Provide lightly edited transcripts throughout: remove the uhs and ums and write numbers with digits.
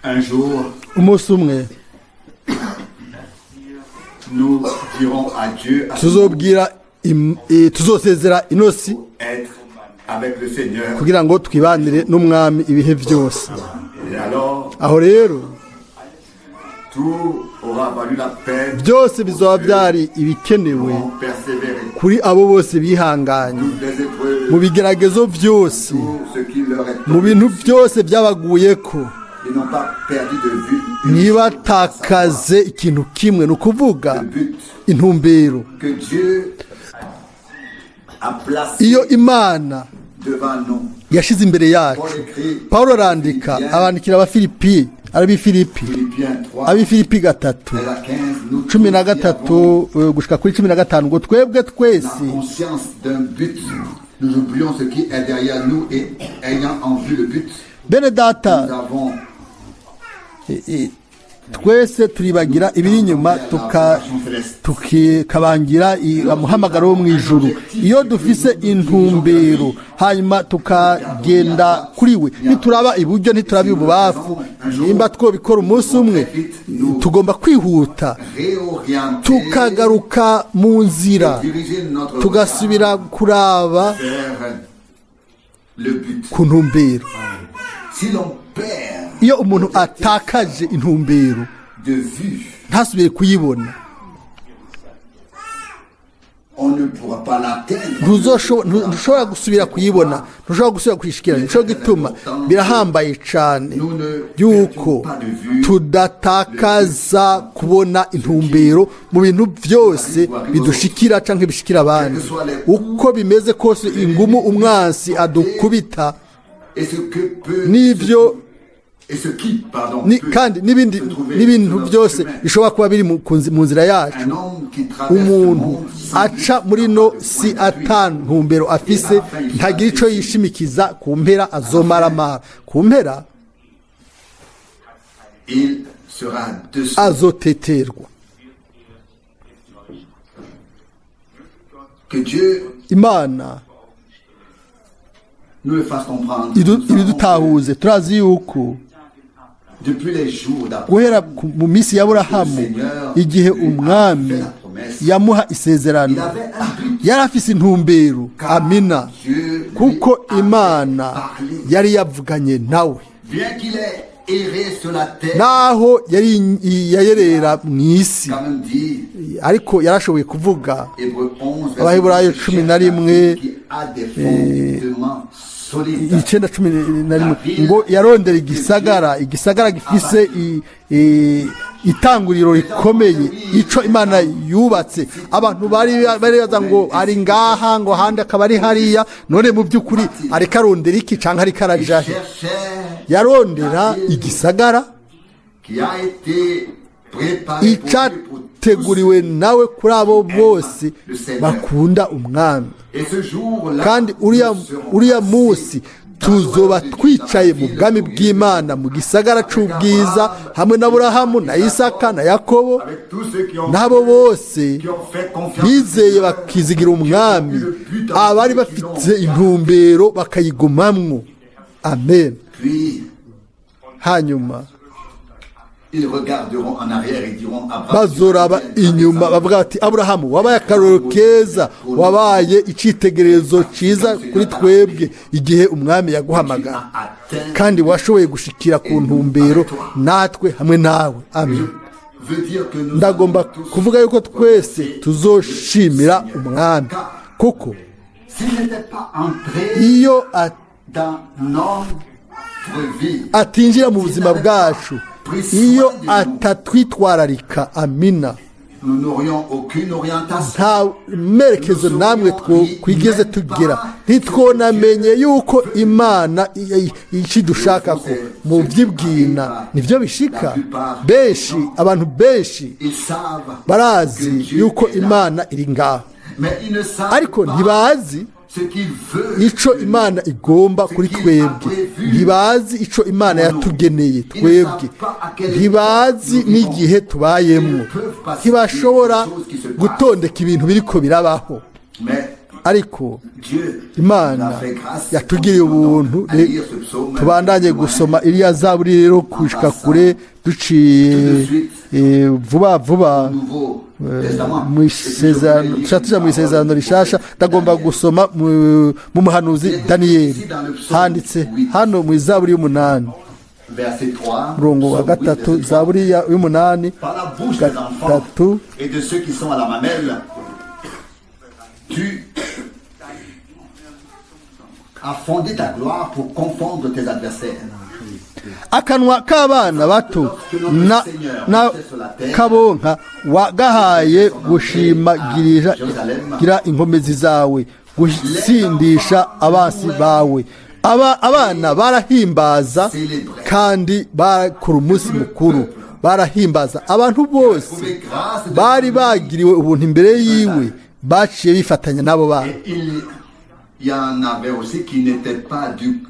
Un jour, umunsi umwe nous dirons adieu à tuzobwira tuzosezera inosi être avec le Seigneur. kugira ngo twibanire n'umwami ibihe byose. Et alors, Aho rero tout aura valu la peine byose bizaba byari ibikenewe pour persévérer. kuri abo bose bihanganye Toutes les épreuves, mu bigeragezo byose, tout ce qui leur est mu bintu byose byabaguyeko, ils n'ont pas perdu de vue ntibatakaze ikintu kimwe, ni ukuvuga le but intumbero. que Dieu a placé Iyo Imana devant nous. yashize imbere yacu, Paul écrit Pawulo arandika abandikira abafilipi, ab'Ifilipi, Philippiens 3, ab'Ifilipi gatatu à la 15, nous tous cumi na qui avons gatatu gushika kuri 15 ngo twebwe twese la conscience d'un but, nous oublions ce qui est derrière nous et ayant en vue le but, bene data, nous avons twese turibagira ibiri inyuma tukabangira umuhamagaro wo mu ijuru. Iyo dufise intumbero hanyuma tukagenda kuri we, nituraba iburyo ntituraba ibubafu, nimba twobikora umunsi umwe tugomba kwihuta réorienter, tukagaruka mu nzira, diriger notre tugasubira kuraba vers le but. ku ntumbero. Si l'on perd Iyo umuntu atakaje intumbero de vue, ntasubire kuyibona, on ne pourra pas l'atteindre. ntushobora gusubira kuyibona, ntushobora gusubira kuyishikira. Nico gituma birahambaye cyane yuko tudatakaza kubona intumbero mu bintu byose bidushikira canke bishikira abandi. Uko bimeze kose, ingumu umwansi adukubita Et ce que peut n'ivyo et ce qui, pardon, peut kandi n'ibindi se trouver n'ibintu sur notre byose chemin. bishobora kuba biri mu nzira yacu. Un homme qui traverse le Umuntu monde sans aca muri no si ata ntumbero afise, ntagira ico yishimikiza, ku mpera azomaramara, ku mpera il sera dessous. azoteterwa. Que Dieu Imana nous le fasse comprendre. Nous savons ibidutahuze, turazi yuko que depuis les jours d'Abraham, guhera mu minsi ya Aburahamu, igihe umwami yamuha isezerano, yari afise intumbero. Amina. Dieu Kuko Imana yari yavuganye nawe, bien qu'il ait erré sur la terre, naho yari yayerera mu isi, quand même dit ariko yarashoboye kuvuga. Hébreux 11, Abaheburayo verset 11, qui a des fondements solides. 9:11 ngo yarondera igisagara gifise itanguriro rikomeye, ico Imana yubatse. Abantu bari baza ngo ari ngaha, ngo handi akaba ari hariya, none mu by'ukuri ariko arondera iki canke ariko arajahe? Cherchait Yarondera igisagara qui a été préparé pour lui, icateguriwe nawe kuri abo bose bakunda umwami. et ce jour-là, Kandi nous uriya serons munsi tuzoba twicaye mu bwami bw'Imana, mu gisagara c'ubwiza, hamwe na Aburahamu na Isaka na Yakobo, avec tous ceux qui ont n'abo bose qui ont fait confiance bizeye bakizigira umwami, abari bafite intumbero bakayigumamwo. Amen. puis Hanyuma ils regarderont en arrière et diront Abraham, bazoraba inyuma bavuga bati, Aburahamu wabaye akarorero keza, wabaye icitegererezo ciza kuri twebwe igihe umwami yaguhamagara, kandi washoboye gushikira ku ntumbero natwe hamwe nawe. Amen. veut dire que nous Ndagomba allons tous, kuvuga yuko twese tuzoshimira umwami, kuko s'il n'était pas entré iyo dans notre vie, atinjira mu buzima bwacu, iyo atatwitwararika, amina, nous n'aurions aucune orientation. nta merekezo namwe twigeze tugera, ntitwonamenye yuko Imana ikidushakako mu by'ibwina nivyo bishika. Abantu benshi Ils savent barazi que Dieu yuko est là, Imana iri ngaho, mais ils ne savent ariko pas ntibazi ce qu'il veut. ico Imana igomba kuri twebwe, ntibazi ico Imana yatugeneye twebwe, ntibazi n'igihe tubayemo, ntibashobora gutondeka ibintu biriko birabaho. Mais ariko Dieu imana nous a fait grâce. yatugiriye ubuntu À lire ce psaume. tubandanye gusoma iriya zaburi rero gushika kure duciye vuba vuba Nouveau Testament. mu isezerano tuja mu isezerano rishasha ndagomba gusoma mu muhanuzi daniyeli handitse hano mu zaburi y'umunani Verset 3. murongo wa Psaume 8, gatatu verset 3. zaburi y'umunani Par la bouche des enfants gatatu et de ceux qui sont à la mamelle, tu as fondé ta gloire pour confondre tes adversaires. akanwa k'abana bato na kabonka wagahaye gushimagirira gira inkomezi zawe gusindisha abasi bawe abana barahimbaza kandi bakora umunsi mukuru barahimbaza abantu bose bari bagiriwe ubuntu imbere yiwe baciye bifatanya n'abo bana Il y en avait aussi qui n'étaient pas du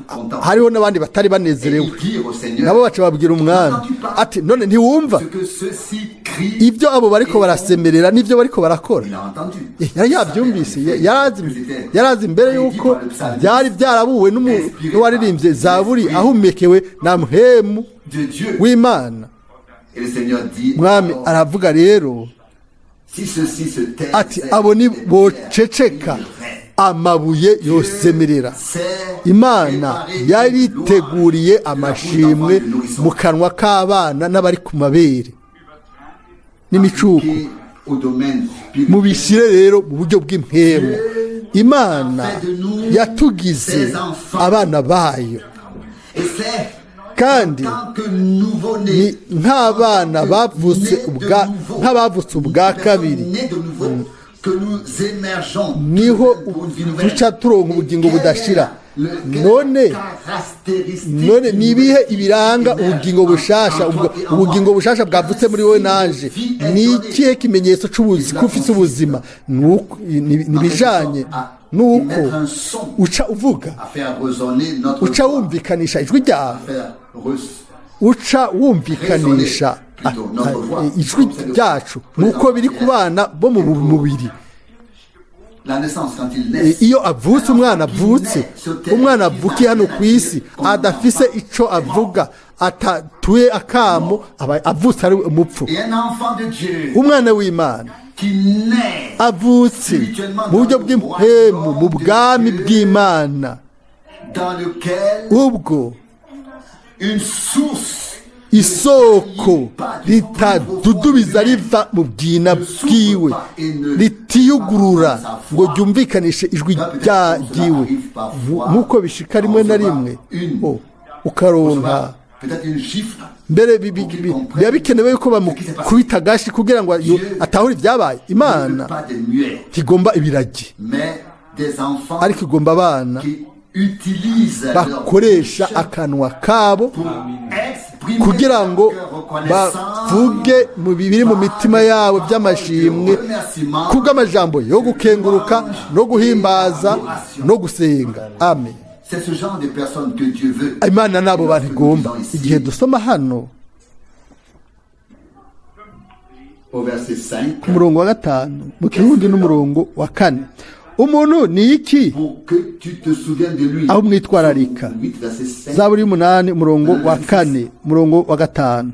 contents. hariho n'abandi batari Et banezerewe ils dirent au Seigneur, nabo baca babwira umwami ati none ntiwumva ce que ceux-ci crient, ibyo abo bariko barasemerera n'ibyo bariko barakora il a entendu. yari yabyumvise yarazi mbere yuko byari byarabuwe n'uwaririmbye zaburi ahumekewe na muhemu De Dieu. w'imana Et le Seigneur dit, mwami alors, aravuga rero si ceux-ci se taisent, ati abo ni boceceka amabuye yosemerera imana yari iteguriye amashimwe mu kanwa k'abana n'abari ku mabere n'imicuko au domaine mubishyire rero mu buryo bw'impemu imana yatugize abana bayo Et c'est kandi tant que nouveau-né, ni nk'abana bavutse ubwa kabiri né de nouveau, que nous émergeons niho pour une vie nouvelle. duca turonka ubugingo budashira Quelle none caractéristique ni ibihe ibiranga ubugingo bushasha ubugingo bushasha bwavutse muri wowe nanje ni ikihe kimenyetso cy'ubuzi ko ufite ubuzima nibijanye nuko uca uvuga à faire résonner notre uca voix, wumvikanisha ijwi ryawe à faire uca wumvikanisha ijwi ryacu nuko biri ku bana bo mu mubiri la naissance quand il naît. iyo avutse umwana avukiye hano ku isi adafise ico avuga atatuye akamo aba avutse ari umupfu Et un enfant de Dieu umwana w'imana qui naît avutse mu buryo bw'impemu mu bwami bw'imana dans lequel ubwo une source isoko ritadudubiza riva mu bwina bwiwe ritiyugurura ngo ryumvikanishe ijwi ryiwe nk'uko bishika rimwe na rimwe ukaronka peut-être une gifle. mbere biba bikenewe yuko bamukubita agashi kugira ngo atahure ibyabaye imana Pas des muets, ntigomba ibiragi mais des enfants ariko igomba abana qui utilisent leur bakoresha akanwa kabo pour exprimer kugira ngo leur reconnaissance, bavuge mu bibiri mu mitima yabo by'amashimwe remerciement, kubw'amajambo yo gukenguruka no guhimbaza no gusenga amen c'est ce genre de personnes que Dieu veut. imana n'abo bantu igomba igihe dusoma hano Au verset 5, ku murongo wa gatanu mu kirundi n'umurongo wa kane umuntu ni iki pour que tu te souviennes de lui. aho mwitwararika 8, verset 5. zaburi y'umunani umurongo wa kane umurongo wa gatanu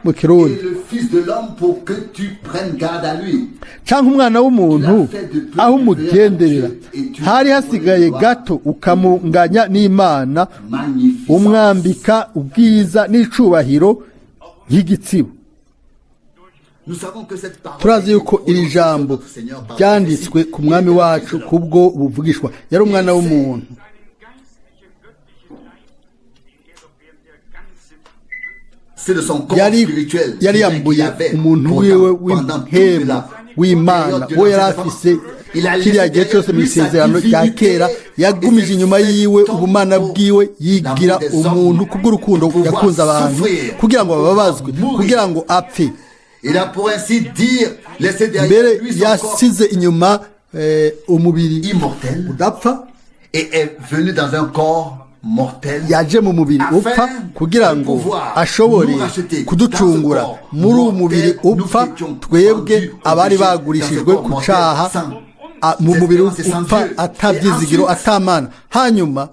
mu kirundi Et le Fils de l'homme pour que tu prennes garde à lui. cyangwa umwana w'umuntu aho umugenderera hari hasigaye gato ukamunganya n'imana Magnifique. umwambika ubwiza n'icubahiro nk'igitsibo Nous savons que cette parole turazi yuko iri jambo ryanditswe ku mwami wacu kubwo buvugishwa yari umwana w'umuntu c'est de son corps yari spirituel yari qu'il yambuye avait umuntu pourtant wiwe pendant toute w'impemu la w'imana période de we yari l'Ancien afise Il a kiriya gihe laissé cyose mu derrière lui sa isezerano rya divinité kera yagumije inyuma yiwe ubumana bwiwe yigira umuntu kubw'urukundo yakunze abantu kugira ngo bababazwe kugira ngo apfe Il a pour ainsi dire laissé mbere derrière lui son corps yasize inyuma umubiri immortel udapfa et est venu dans un corps mortel. yaje mu mubiri upfa kugira ngo ashobore kuducungura muri uwo mubiri upfa twebwe abari bagurishijwe ku cyaha mu mubiri upfa atabyizigiro atamana hanyuma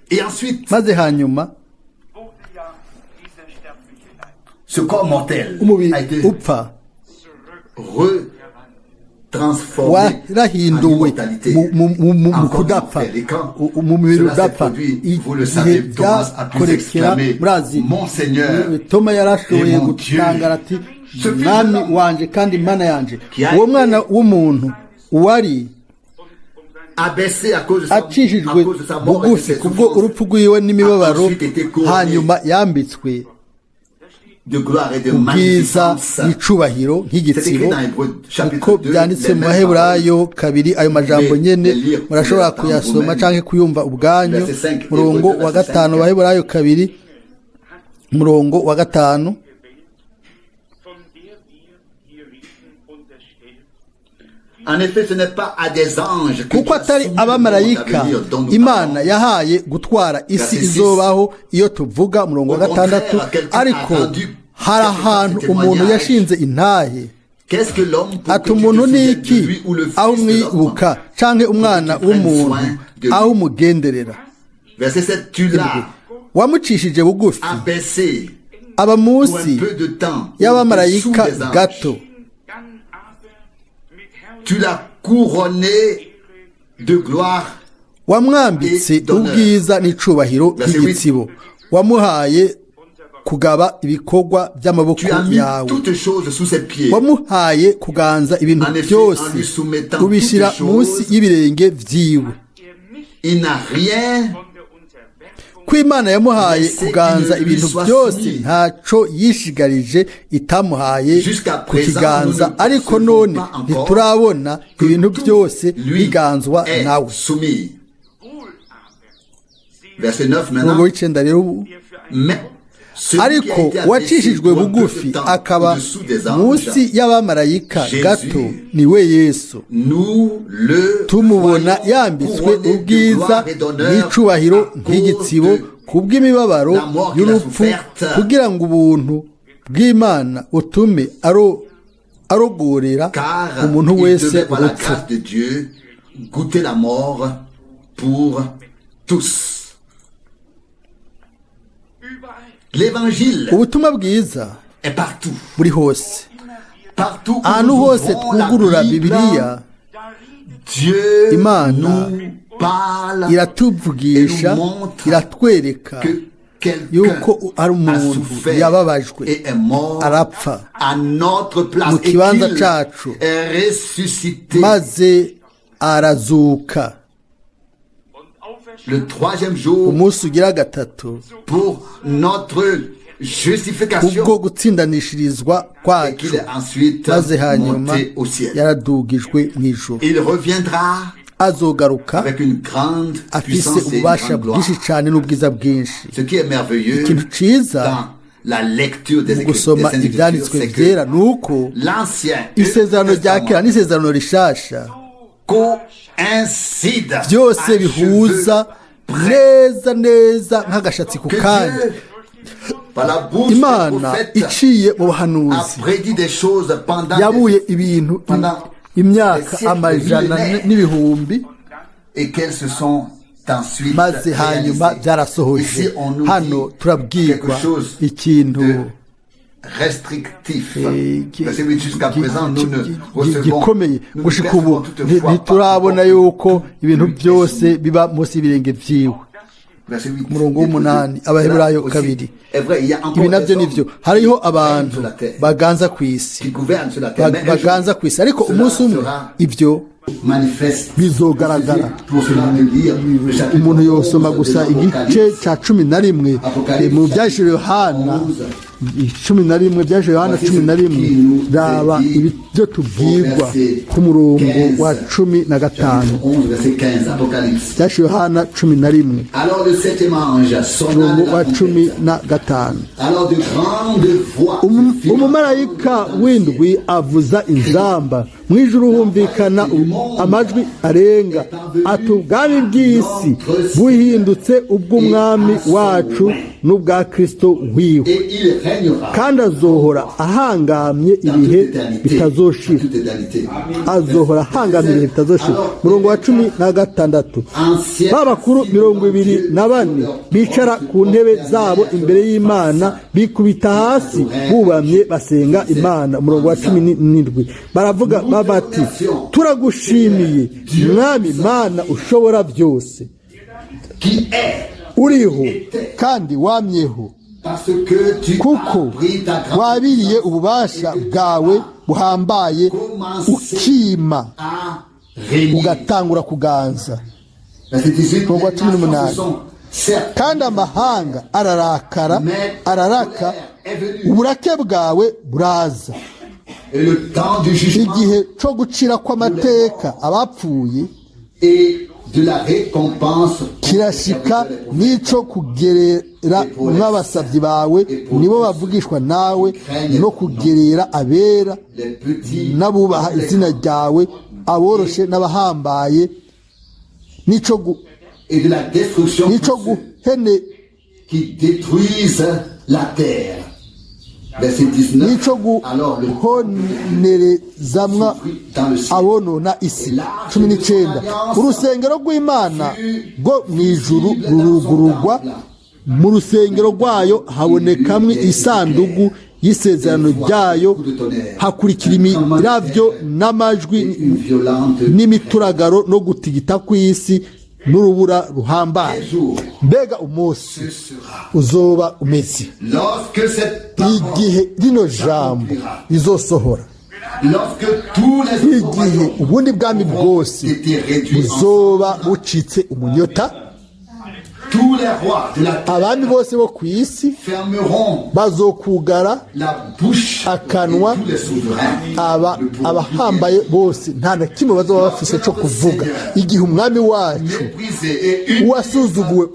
Et ensuite, maze hanyuma ce corps mortel umubiri a été upfa retransformé warahinduwe en immortalité. mu Encore kudapfa une fois, et quand mu mubiri cela s'est udapfa produit, vous le igihe savez, Thomas a pu byakorekera s'exclamer, murazi Mon Seigneur Toma yarashoboye et mon gutangara ati Ce fils mwami de l'homme wanje kandi mana yanje qui a uwo été mwana w'umuntu wari abaissé à cause de acishijwe sa mort et de bugufi ses kubwo souffrances, urupfu rw'iwe n'imibabaro ensuite été couronné hanyuma yambitswe de gloire et de ubwiza magnificence. n'icubahiro C'est écrit nk'igitsibo dans Hébreux chapitre uko 2, byanditse les mu mêmes maheburayo kabiri ayo majambo Mais nyene les lire murashobora pour le kuyasoma temps canke kuyumva ubwanyu Verset 5, murongo Hébreux wa 2, gatanu verset maheburayo kabiri murongo wa gatanu von der wir hier reden, unterstellt, En effet, ce n'est pas à des anges que kuko Dieu a atari soumis le monde abamarayika à venir dont nous imana parlons. yahaye gutwara isi Verset 6. izobaho iyo tuvuga murongo wa Au contraire, gatandatu quelqu'un ariko a rendu hari quelque ahantu part ce umuntu témoignage. yashinze intahe Qu'est-ce que l'homme pour ati que tu te umuntu ni souviennes iki de lui ou le fils aho de l'homme? umwibuka canke umwana Pour qu'il prenne w'umuntu soin de lui. aho umugenderera Verset 7, tu l'as wamucishije bugufi abaissé aba pour un munsi peu de temps y'abamarayika au-dessous des anges. gato dann aber mit Herrlichkeit Tu l'as couronné de gloire. wamwambitse ubwiza n'icubahiro nk'igitsibo wamuhaye kugaba ibikorwa by'amaboko Tu as mis yawe toutes choses sous ses pieds. wamuhaye kuganza ibintu En effet, byose en lui soumettant ubishyira toutes choses, munsi y'ibirenge vyiwe Il n'a rien von der Unterwerfung ko imana yamuhaye Laissez kuganza qu'il lui ibintu soit byose soumis. ntaco yishigarije itamuhaye Jusqu'à kukiganza présent, nous ne ariko percevons none pas encore ntiturabona que ibintu tout byose lui biganzwa est nawe soumis. wohl aber Verset 9 umurongo maintenant. w'icenda rero ubu wir für ein Mais celui qui a ariko été abaissé wacishijwe pour un peu bugufi de temps akaba au-dessous des anges, munsi y'abamarayika Jésus, gato niwe yesu nous le tumubona voyons yambitswe couronné de ubwiza gloire et d'honneur n'icubahiro à cause nk'igitsibo de kubw'imibabaro la mort qu'il a y'urupfu soufferte. kugira ngo ubuntu bw'imana utume arogorera car umuntu il wese devait par la urupfu grâce de Dieu goûter la mort pour tous. überall. L'évangile ubutumwa bwiza est partout. buri hose Partout où ahantu nous hose ouvrons la twugurura Bible, bibiliya Dieu Imana nous parle iratuvugisha iratwereka que quelqu'un yuko ari a umuntu souffert yababajwe et est mort arapfa à notre place mu et kibanza qu'il cacu est ressuscité maze arazuka le troisième jour umunsi ugira gatatu pour notre justification kubwo gutsindanishirizwa et qu'il kwacu est ensuite maze hanyuma monté au ciel. yaradugijwe mu ijuru Il reviendra azogaruka avec une grande afise puissance et une ububasha grande gloire. bwinshi cyane n'ubwiza bwinshi Ce qui est merveilleux ikintu ciza dans la lecture des mu Écritures, gusoma des Saintes ivyanditswe Écritures, c'est vyera que nuko l'Ancien et isezerano le rya kera Testament n'isezerano rishasha coïncident byose à bihuza cheveux neza nk'agashatsi ku que kandi Dieu, par la bouche des imana prophètes, iciye mu a buhanuzi prédit des choses pendant yabuye ibintu imyaka amajana n'ibihumbi et qu'elles se sont ensuite maze hanyuma réalisées. byarasohoje Ici, on nous hano dit turabwirwa quelque chose ikintu de restrictif. Verset 8, jusqu'à présent, nous ne recevons, gikomeye nous ne gushika ubu percevons toutefois ntiturabona pas yuko ibintu byose biba munsi y'ibirenge vyiwe Verset 8. umurongo w'umunani abaheburayo Aussi, kabiri est vrai, il y a encore ibi nabyo des nivyo hommes hariho qui abantu règnent sur la terre, baganza ku isi qui gouvernent sur la terre, mais un jour, baganza ku isi ariko cela umunsi umwe sera ivyo manifeste. bizogaragara Pour cela, de lire le chapitre umuntu yosoma 11 de gusa igice l'Apocalypse. cya cumi na rimwe mu byahishuriwe yohana cumi na rimwe byahishuriwe yohana cumi na rimwe raba ibyo tubwirwa ku murongo wa cumi na gatanu 11, verset 15, Apocalypse. byahishuriwe yohana cumi na rimwe Alors le septième ange sonna umurongo de wa la cumi trompette. na gatanu Alors de grandes voix se firent umumarayika w'indwi avuza inzamba mu ijuru humvikana amajwi arenga ati ubwami bw'isi buhindutse ubw'umwami wacu n'ubwa Kristo wiwe Et il régnera kandi azohora ahangamye ibihe bitazoshira toute éternité. azohora ahangamye ibihe bitazoshira murongo wa 16 Ancien b'abakuru 24 bicara ku ntebe zabo imbere y'Imana bikubita hasi bubamye basenga Imana murongo wa 17 baravuga babati turagushimiye mwami Mana ushobora byose qui est, uriho kandi wamyeho parce que tu kuko as pris ta grande wabiriye ububasha bwawe buhambaye ukima à régner. ugatangura kuganza Verset 18, Murongo wa les nations 18. se sont certes, kandi amahanga ararakara araraka est venu uburake bwawe buraza et le temps du jugement igihe cyo gucira kw'amateka abapfuye et de la récompense kirashika n'ico kugerera mw'abasavyi bawe nibo bavugishwa nawe no kugerera abera les petits n'abubaha izina ryawe aboroshe n'abahambaye et de la destruction n'ico pour ceux guhene qui détruisent la terre. Verset 19. n'ico Alors le guhonerezamwa fruit dans le ciel. abonona isi 19 urusengero rw'Imana rwo mu ijuru rurugururwa mu rusengero rwayo habonekamwe isandugu y'isezerano ryayo hakurikira imiravyo n'amajwi Une violente n'imituragaro no gutigita kw'isi n'urubura ruhambaye mbega umunsi ce sera. uzoba umeze Lorsque cette parole, igihe rino jambo rizosohora lorsque tous les igihe ubundi bwami bwose étaient réduits en buzoba bucitse umunyota tous les rois de la terre abami bose bo ku isi fermeront bazokugara la bouche akanwa et tous les souverains aba abahambaye bose nta na kimwe bazoba bafise cyo kuvuga igihe umwami wacu méprisés et uwasuzuguwe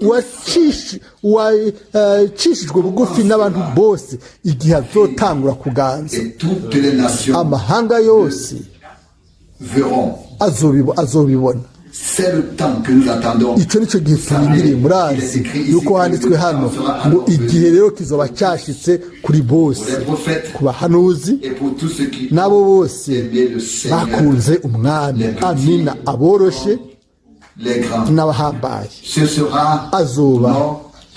uwacishijwe bugufi n'abantu bose igihe azotangura kuganza et toutes les nations amahanga yose verront. azobibona C'est le temps que nous attendons. icyo nicyo gihe turindiriye murazi yuko handitswe hano ngo igihe rero kizoba cyashitse kuri bose Pour les prophètes ku bahanuzi et pour tous ceux qui n'abo bose aimaient le Seigneur, bakunze umwami amina aboroshe les grands. n'abahambaye Ce sera azoba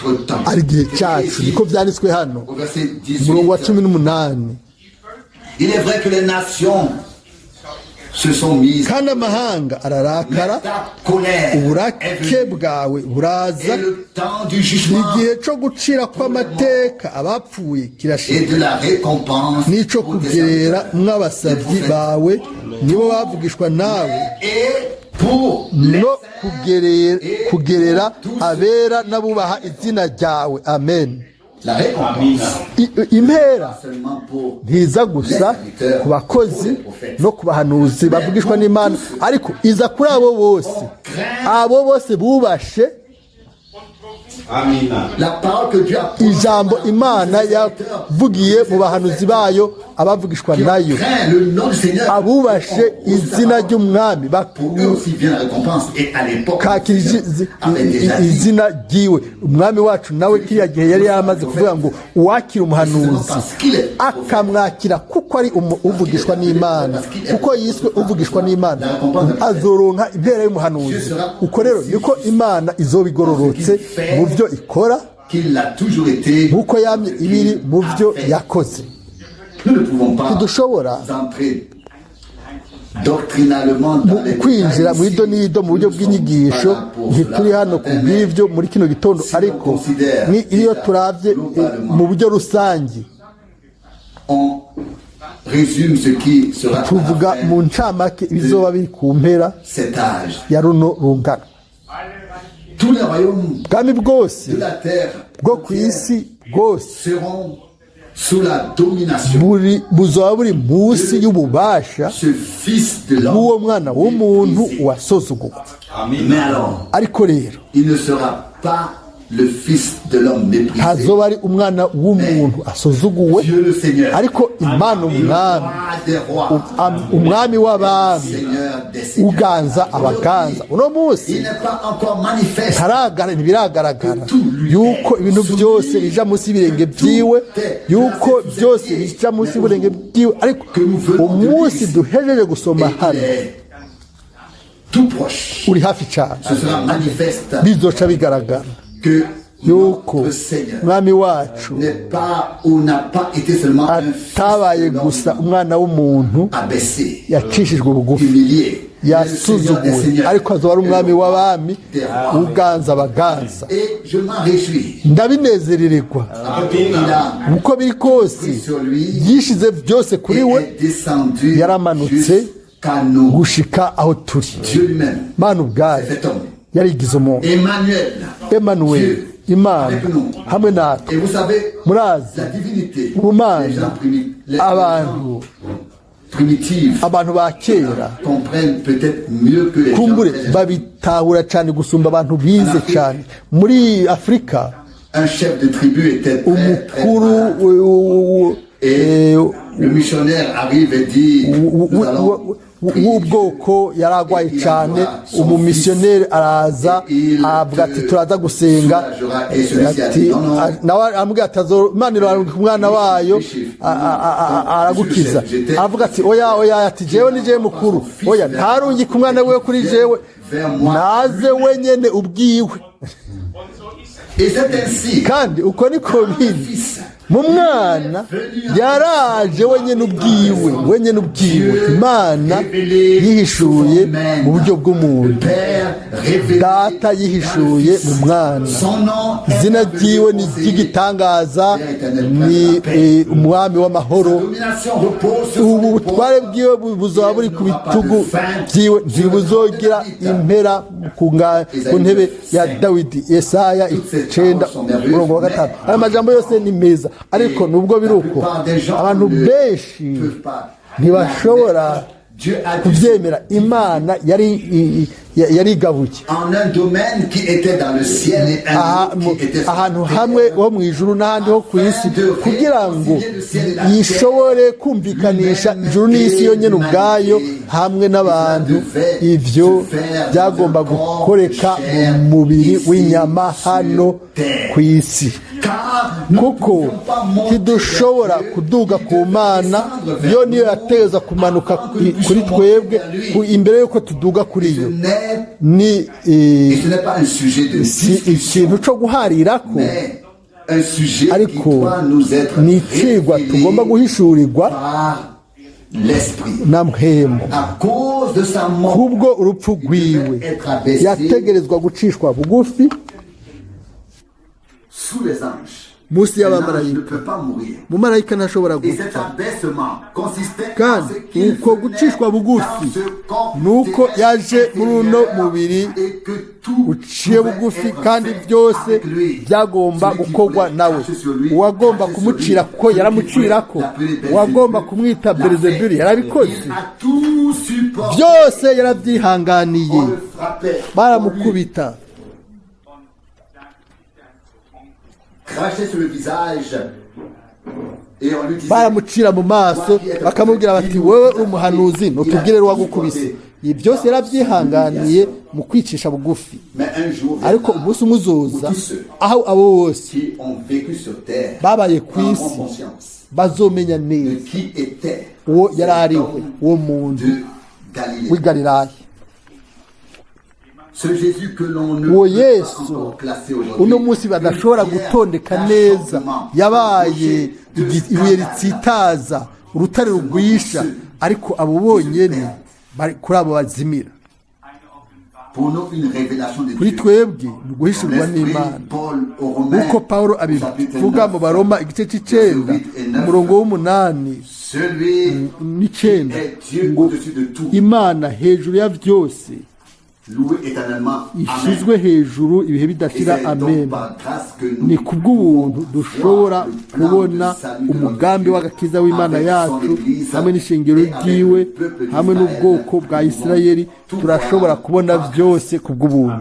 notre temps. ari igihe cyacu niko byanditswe hano Au verset umurongo wa 18, 18 il est vrai que les nations se sont mises. kandi amahanga ararakara Ta colère est uburake venue. bwawe buraza Et le temps du jugement igihe cyo gucira kw'amateka abapfuye et kirashira de la récompense n'ico pour tes kugerera serviteurs, mw'abasavyi les bawe nibo bavugishwa nawe et pour les no kugerera abera n'abubaha izina ryawe amen la récompense impera seulement pour ntiza gusa ku bakozi no ku bahanuzi bavugishwa n'Imana ariko iza kuri abo bose bubashe la parole que Dieu a ijambo Imana yavugiye mu bahanuzi bayo abavugishwa nayo craint le nom du Seigneur. abubashe izina ry'umwami Pour eux aussi vient la récompense. Et à l'époque, kakira avait déjà dit, izina ryiwe umwami wacu nawe kiriya gihe yari yamaze kuvuga ngo uwakira umuhanuzi akamwakira kuko ari uvugishwa n'Imana kuko yiswe uvugishwa n'Imana azoronka impera y'umuhanuzi uko rero niko Imana izoba igororotse mu byo ikora qu'il l'a toujours été. nk'uko yamye ibiri mu byo yakoze Nous ne pouvons pas ntidushobora entrer doctrinalement dans les kwinjira mu détails ido n'ido mu buryo bw'inyigisho ntituri hano ku bw'ibyo muri kino gitondo ariko iyo turavye mu buryo rusange on résume ce qui sera à la tuvuga fin mu ncamake ibizoba biri ku mpera cet âge. ya runo rungano Tous les royaumes bwami bwose de la terre bwo ku isi bwose seront sous la domination buzoba buri munsi y'ububasha ce fils de l'homme. bw'uwo mwana w'umuntu wasozuguwe Mais alors, ariko rero il ne sera pas le Fils de l'homme méprisé. ntazoba ari umwana w'umuntu asuzuguwe, Dieu le Seigneur, ariko Imana umwami, roi des rois, umwami w'abami, Seigneur des seigneurs. uganza abaganza. uno munsi Il n'est pas encore manifeste ntibiragaragara yuko ibintu byose bija munsi y'ibirenge byiwe, yuko byose bija munsi y'ibirenge byiwe, ariko umunsi duhejeje gusoma hano tout proche. uri hafi cyane, Ce sera manifeste bizoca bigaragara que yuko notre Seigneur umwami wacu n'est pas ou n'a pas été seulement un atabaye fils de gusa l'homme umwana w'umuntu abaissé, yacishijwe bugufi, humilié, mais le Seigneur des yasuzuguwe, seigneurs. ariko azoba ari umwami w'abami, Des rois. uganza abaganza. Et je m'en réjouis. ndabinezerererwa Il a uko biri kose pris sur lui yishize byose kuri et we, est descendu yaramanutse jusqu'à nous. gushika aho turi. Dieu lui-même Mana ubwayo est fait homme. yarigize umuntu, Emmanuel. Emmanuel, Dieu Imana avec nous. hamwe natwe. Et vous savez, murazi la divinité, ubumana, les gens abantu primitifs abantu ba kera comprennent peut-être mieux que les gens kumbure très babitahura cyane gusumba abantu bize cyane. Muri Afurika Un chef de tribu était très umukuru et le missionnaire arrive et dit nous allons w'ubwoko yaragwaye cyane, umumisiyoneri araza avuga ati turaza gusenga, ati nawe aramubwira ati Imana irarungika umwana wayo aragukiza, avuga ati oya ati jewe ni jewe mukuru, oya ntarungika umwana we kuri jewe, naze wenyene ubwiwe. Et c'est ainsi kandi uko niko biri mu mwana, yaraje wenyine ubwiwe, Imana yihishuye mu buryo bw'umuntu, data yihishuye mu mwana. Izina ryiwe ni iry'igitangaza, ni umwami w'amahoro. Ubu butware bwiwe buzoba buri ku bitugu byiwe, ntibuzogira impera ku ntebe ya Dawidi. Yesaya 9:5. aya majambo yose ni meza, ariko nubwo biri uko abantu benshi ntibashobora kubyemera. Imana yarigabuye ahantu hamwe ho mu ijuru n'ahandi ho ku isi, kugira ngo yishobore kumvikanisha ijuru n'isi yonyine ubwayo hamwe n'abantu. Ivyo byagomba gukoreka mu mubiri w'inyama hano ku isi, kuko ntidushobora kuduga ku Mana, yo niyo yateza kumanuka kuri twebwe imbere y'uko tuduga kuri yo. Ni si ikintu cyo guharirako, ariko ni icigwa tugomba guhishurirwa na mpemu. Kubwo urupfu rwiwe yategerezwa gucishwa bugufi munsi y'abamarayika. Mumarayika ntashobora gupfa, kandi uko gucishwa bugufi nuko yaje muri uno mubiri uciye bugufi, kandi byose byagomba gukorwa nawe. Uwagomba kumucira kuko yaramucirako, uwagomba kumwita Belizebuli yarabikoze, byose yarabyihanganiye. Baramukubita, baramucira mu maso, bakamubwira bati wowe uri umuhanuzi, nutubwire uwagukubise. Ibi byose yarabyihanganiye mu kwicisha bugufi. Ariko umunsi umwe uzoza aho abo bose babaye ku isi bazomenya neza uwo yari ariwe, uwo muntu w'i Galilaya, uwo Yesu uno munsi badashobora gutondeka neza. Yabaye ibuye ritsitaza, urutare rugwisha, ariko abo bonyene kuri abo bazimira. Kuri twebwe ni uguhishurwa n'Imana, nk'uko Pawulo abivuga mu Baroma 9:8-9, ngo Imana hejuru ya byose ishyizwe hejuru ibihe bidashira. Amen. Ni kubw'ubuntu dushobora kubona umugambi w'agakiza w'Imana yacu hamwe n'ishingiro ryiwe hamwe n'ubwoko bwa Isirayeli. Turashobora kubona byose kubw'ubuntu.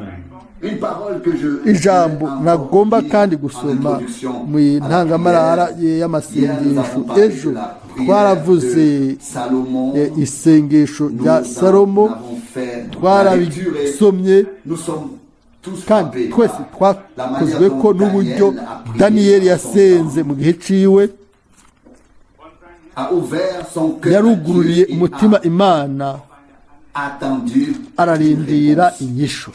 Une parole que je ijambo vais nagomba encore kandi lire gusoma en introduction mu à la ntangamarara prière. y'amasengesho ejo twaravuze Salomon, isengesho rya nous salomo avons fait la lecture et twarabisomye nous sommes tous kandi frappés twese par la manière twakozwe ko dont n'uburyo Daniel a prié daniyeli en son yasenze temps, mu gihe ciwe a ouvert son cœur à yarugururiye Dieu et umutima a imana attendu ararindira une réponse. inyishu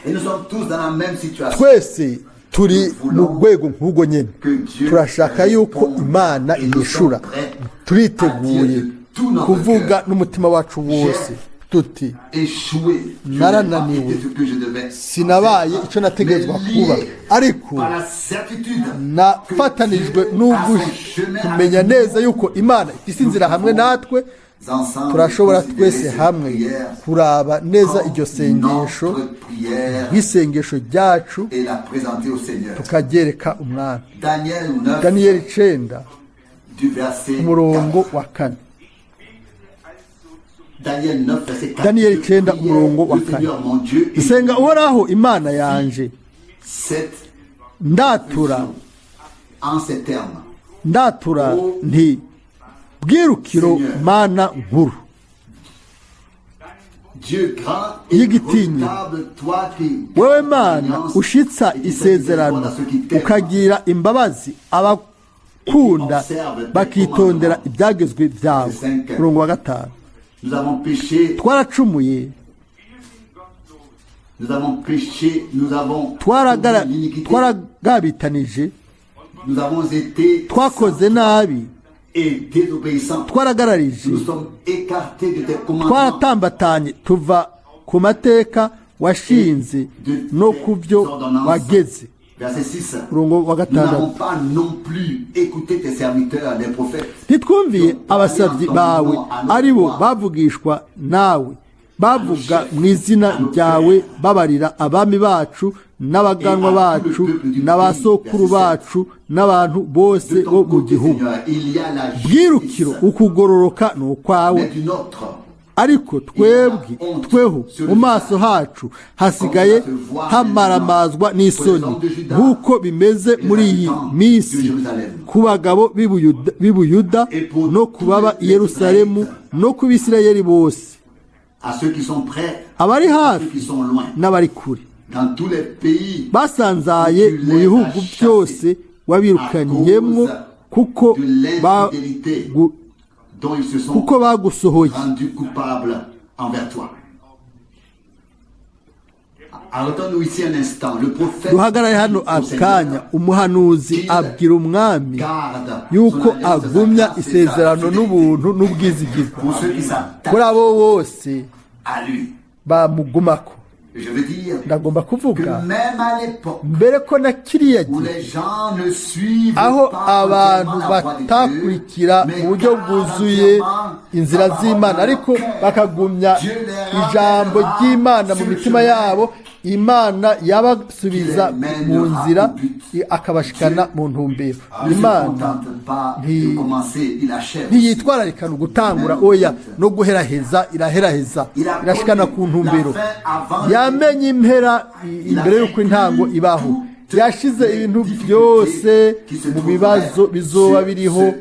Et nous sommes tous dans la même situation twese turi mu rwego nk'ubwo nyine que Dieu turashaka yuko réponde. imana Et nous inyishura sommes prêts turiteguye à dire de tout notre kuvuga cœur, n'umutima wacu wose tuti échoué. Je n'ai narananiwe pas été ce que je devais. sinabaye icyo nategerezwa kuba ariko Par la certitude nafatanijwe kumenya neza yuko imana ifite inzira hamwe natwe ensemble turashobora considérer twese cette hamwe prière kuraba neza comme iryo sengesho notre prière nk'isengesho ryacu et la présenter au Seigneur. tukaryereka umwami Daniel 9 daniyeli 9 du verset umurongo 4. wa 4 Daniel 9 verset 4. Daniel Je 9 priais umurongo wa le 4. Seigneur mon Dieu et senga uhoraho imana yanje cette ndatura en ces termes. ndatura nti bwirukiro mana nkuru Dieu grand et y'igitinyiro redoutable, toi qui wewe mana ushitsa isezerano ukagira imbabazi abakunda bakitondera ibyagezwe byawe umurongo wa 5 nous avons péché, twaracumuye nous avons commis l'iniquité, twaragabitanije nous avons été twakoze nabi et désobéissants. twaragararije Nous sommes écartés de tes commandements. twaratambatanye tuva ku mateka washinze no ku byo wageze Verset 6. umurongo wa Nous n'avons 6 pas non plus écouté tes serviteurs, les prophètes. ntitwumviye abasabyi bawe ari bo bavugishwa nawe bavuga mu izina ryawe babarira abami bacu n'abaganwa bacu n'abasokuru bacu n'abantu bose De bo ton mu côté, gihugu Seigneur, il y a la bwirukiro justice, ukugororoka ni ukwawe mais d'une autre. ariko twebwe tweho mu maso hacu hasigaye hamaramazwa n'isoni nk'uko bimeze muri iyi minsi ku bagabo b'i Buyuda no ku baba i Yerusalemu no ku Bisirayeli bose À ceux qui sont près, abari à ceux hafi qui sont loin, n'abari kure dans tous les pays, basanzaye mu bihugu byose wabirukanyemo kuko de l'infidélité bagu- dont ils se sont kuko bagusohoye rendus coupables envers toi. Arrêtons-nous ici un instant. Le prophète duhagarare hano dit au Seigneur akanya umuhanuzi abwira umwami garde yuko son alliance, sa agumya grâce et sa isezerano fidélité. n'ubuntu n'ubwizigirwa Pour ceux qui kuri s'attachent abo bose à lui. bamugumako Je veux dire ndagomba que kuvuga même à l'époque mbere ko na kiriya où gihe les gens ne suivent aho pas abantu entièrement la voie de Dieu, batakurikira mais mu buryo gardent bwuzuye entièrement inzira la parole z'imana dans ariko leur cœur. bakagumya Dieu les ijambo rappellera ry'imana mu sur le mitima chemin yabo imana yabasubiza qui les mu mènera nzira au but. akabashikana mu ntumbero ne se imana contente pas nti- de commencer, il achève. ntiyitwararikana gutangura oya no guheraheza iraheraheza irashikana ku ntumbero yamenye impera imbere y'uko intango ibaho yashize ibintu byose mu bibazo bizoba biriho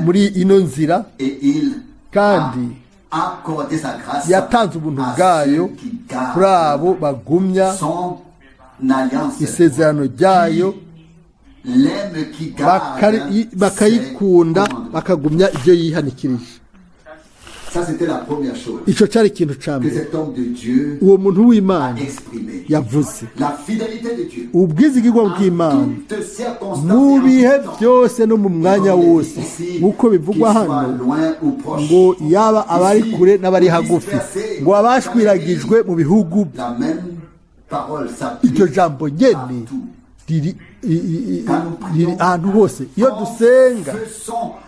muri ino nzira kandi yatanze ubuntu bwayo kuri abo bagumya isezerano ryayo bakayikunda bakagumya ibyo yihanikirije icyo cyari ikintu cya mbere uwo muntu w'imana yavuze ubwizigirwa bw'imana mu bihe byose no mu mwanya wose nk'uko bivugwa hano ngo yaba abari kure n'abari hagufi ngo abashwiragijwe mu bihugu iryo jambo nyene riri ahantu hose iyo dusenga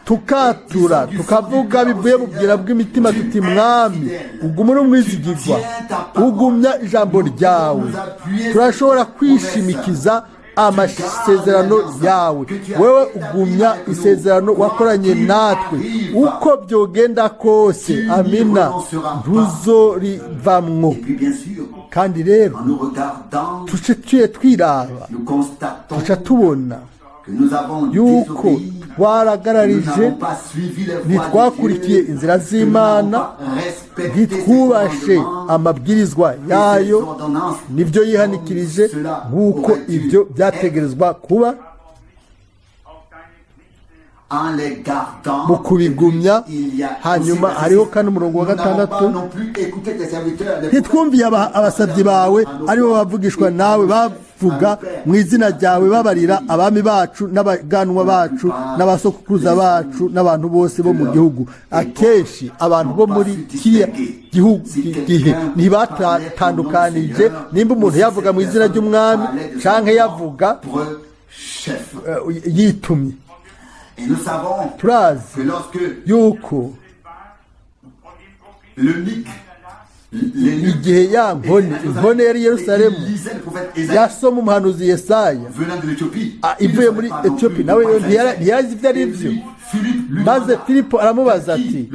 tukatura tukavuga bivuye mu bwira bw'imitima tuti mwami uguma uri umwizigirwa ugumya ijambo ryawe turashobora kwishimikiza amasezerano yawe wewe ugumya isezerano wakoranye natwe uko byogenda kose amina ntuzorivamwo kandi rero En nous regardant, tuciye twiraba nous constatons tuca tubona que nous avons yuko désobéi. Nous twaragararije n'avons pas suivi les voies de ntitwakurikiye Dieu, inzira que nous z'Imana, n'avons pas respecté ses ntitwubashe commandements amabwirizwa et ses yayo ordonnances, nibyo yihanikirije comme cela nk'uko aurait dû ibyo être. byategerezwa kuba En les gardant, mu kubigumya. il y a Hanyuma aussi hariho kandi umurongo wa nous n'avons gatandatu, pas non plus écouté tes serviteurs, les ntitwumviye abasabyi bawe aribo bavugishwa nawe bavuga mu izina ryawe babarira abami bacu n'abaganwa bacu n'abasokuruza bacu n'abantu bose bo mu gihugu. Akenshi abantu bo muri kiriya gihugu gihe ntibatandukanije nimba umuntu yavuga mu izina ry'umwami canke yavuga propres chefs. yitumye. Et nous savons turazi que lorsque yuko l'eunuque, l'énuque igihe ya nkone yari i Yerusalemu lisait le prophète Ésaïe yasoma umuhanuzi Yesaya venant de l'Éthiopie, ivuye muri Etiyopi, nawe ntiyazi ibyo ari byo. Maze Filipo aramubaza ati,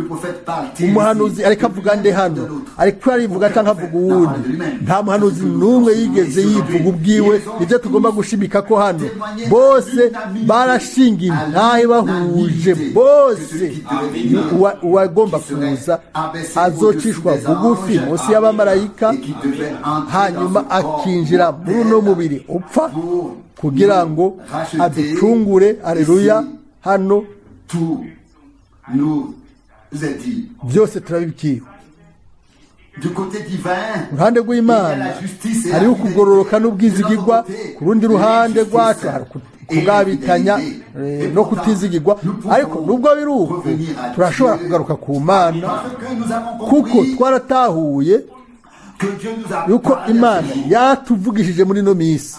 umuhanuzi ariko avuga nde hano? Ariko arivuga cyangwa avuga uwundi? Nta muhanuzi n'umwe yigeze yivuga ubwiwe. Nibyo tugomba gushimika ko hano bose barashinga intahe bahuje, bose uwagomba kuza azocishwa bugufi munsi y'abamarayika, hanyuma akinjira muri uno mubiri upfa kugira ngo aducungure. Aleluya. Hano tout nous est dit. byose turabibwiwe. Du côté divin, uruhande rw'Imana hariho ukugororoka n'ubwizigirwa, ku rundi ruhande rwacu hari kugabitanya no kutizigirwa. Ariko nubwo biri uko turashobora kugaruka ku Mana, kuko twaratahuye yuko Imana yatuvugishije muri no minsi.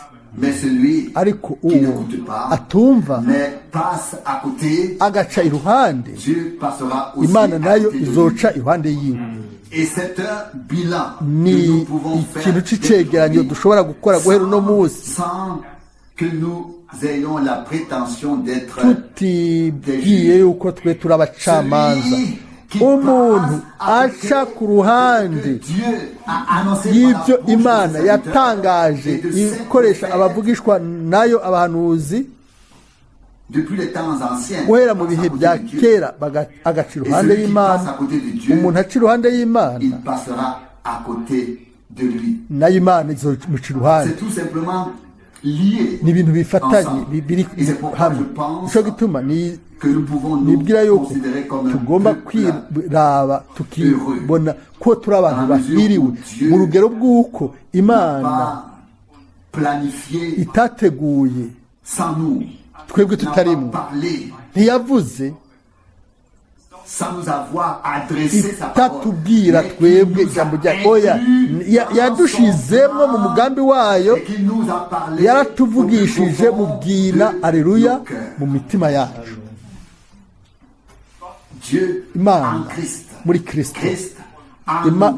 Ariko uwo atumva agaca iruhande, Imana nayo izoca iruhande yiwe. Ni ikintu cy'icegeranyo dushobora gukora guhera uno munsi tutibwiye yuko twe turi abacamanza. Umuntu aca ku ruhande y'ibyo Imana yatangaje ikoresha abavugishwa nayo abahanuzi guhera mu bihe bya kera, agaca iruhande y'Imana. Umuntu aca iruhande y'Imana nayo Imana izomuca iruhande. Ni ibintu bifatanye biri hamwe. Nicyo gituma nibwira yuko tugomba kwiraba tukibona ko turi abantu bahiriwe mu rugero bw'uko Imana itateguye twebwe tutarimo. Ntiyavuze itatubwira twebwe ijambo rya oya, yadushizemo mu mugambi wayo, yaratuvugishije mu bwina. Aleluya. Mu mitima yacu Imana muri Kristo,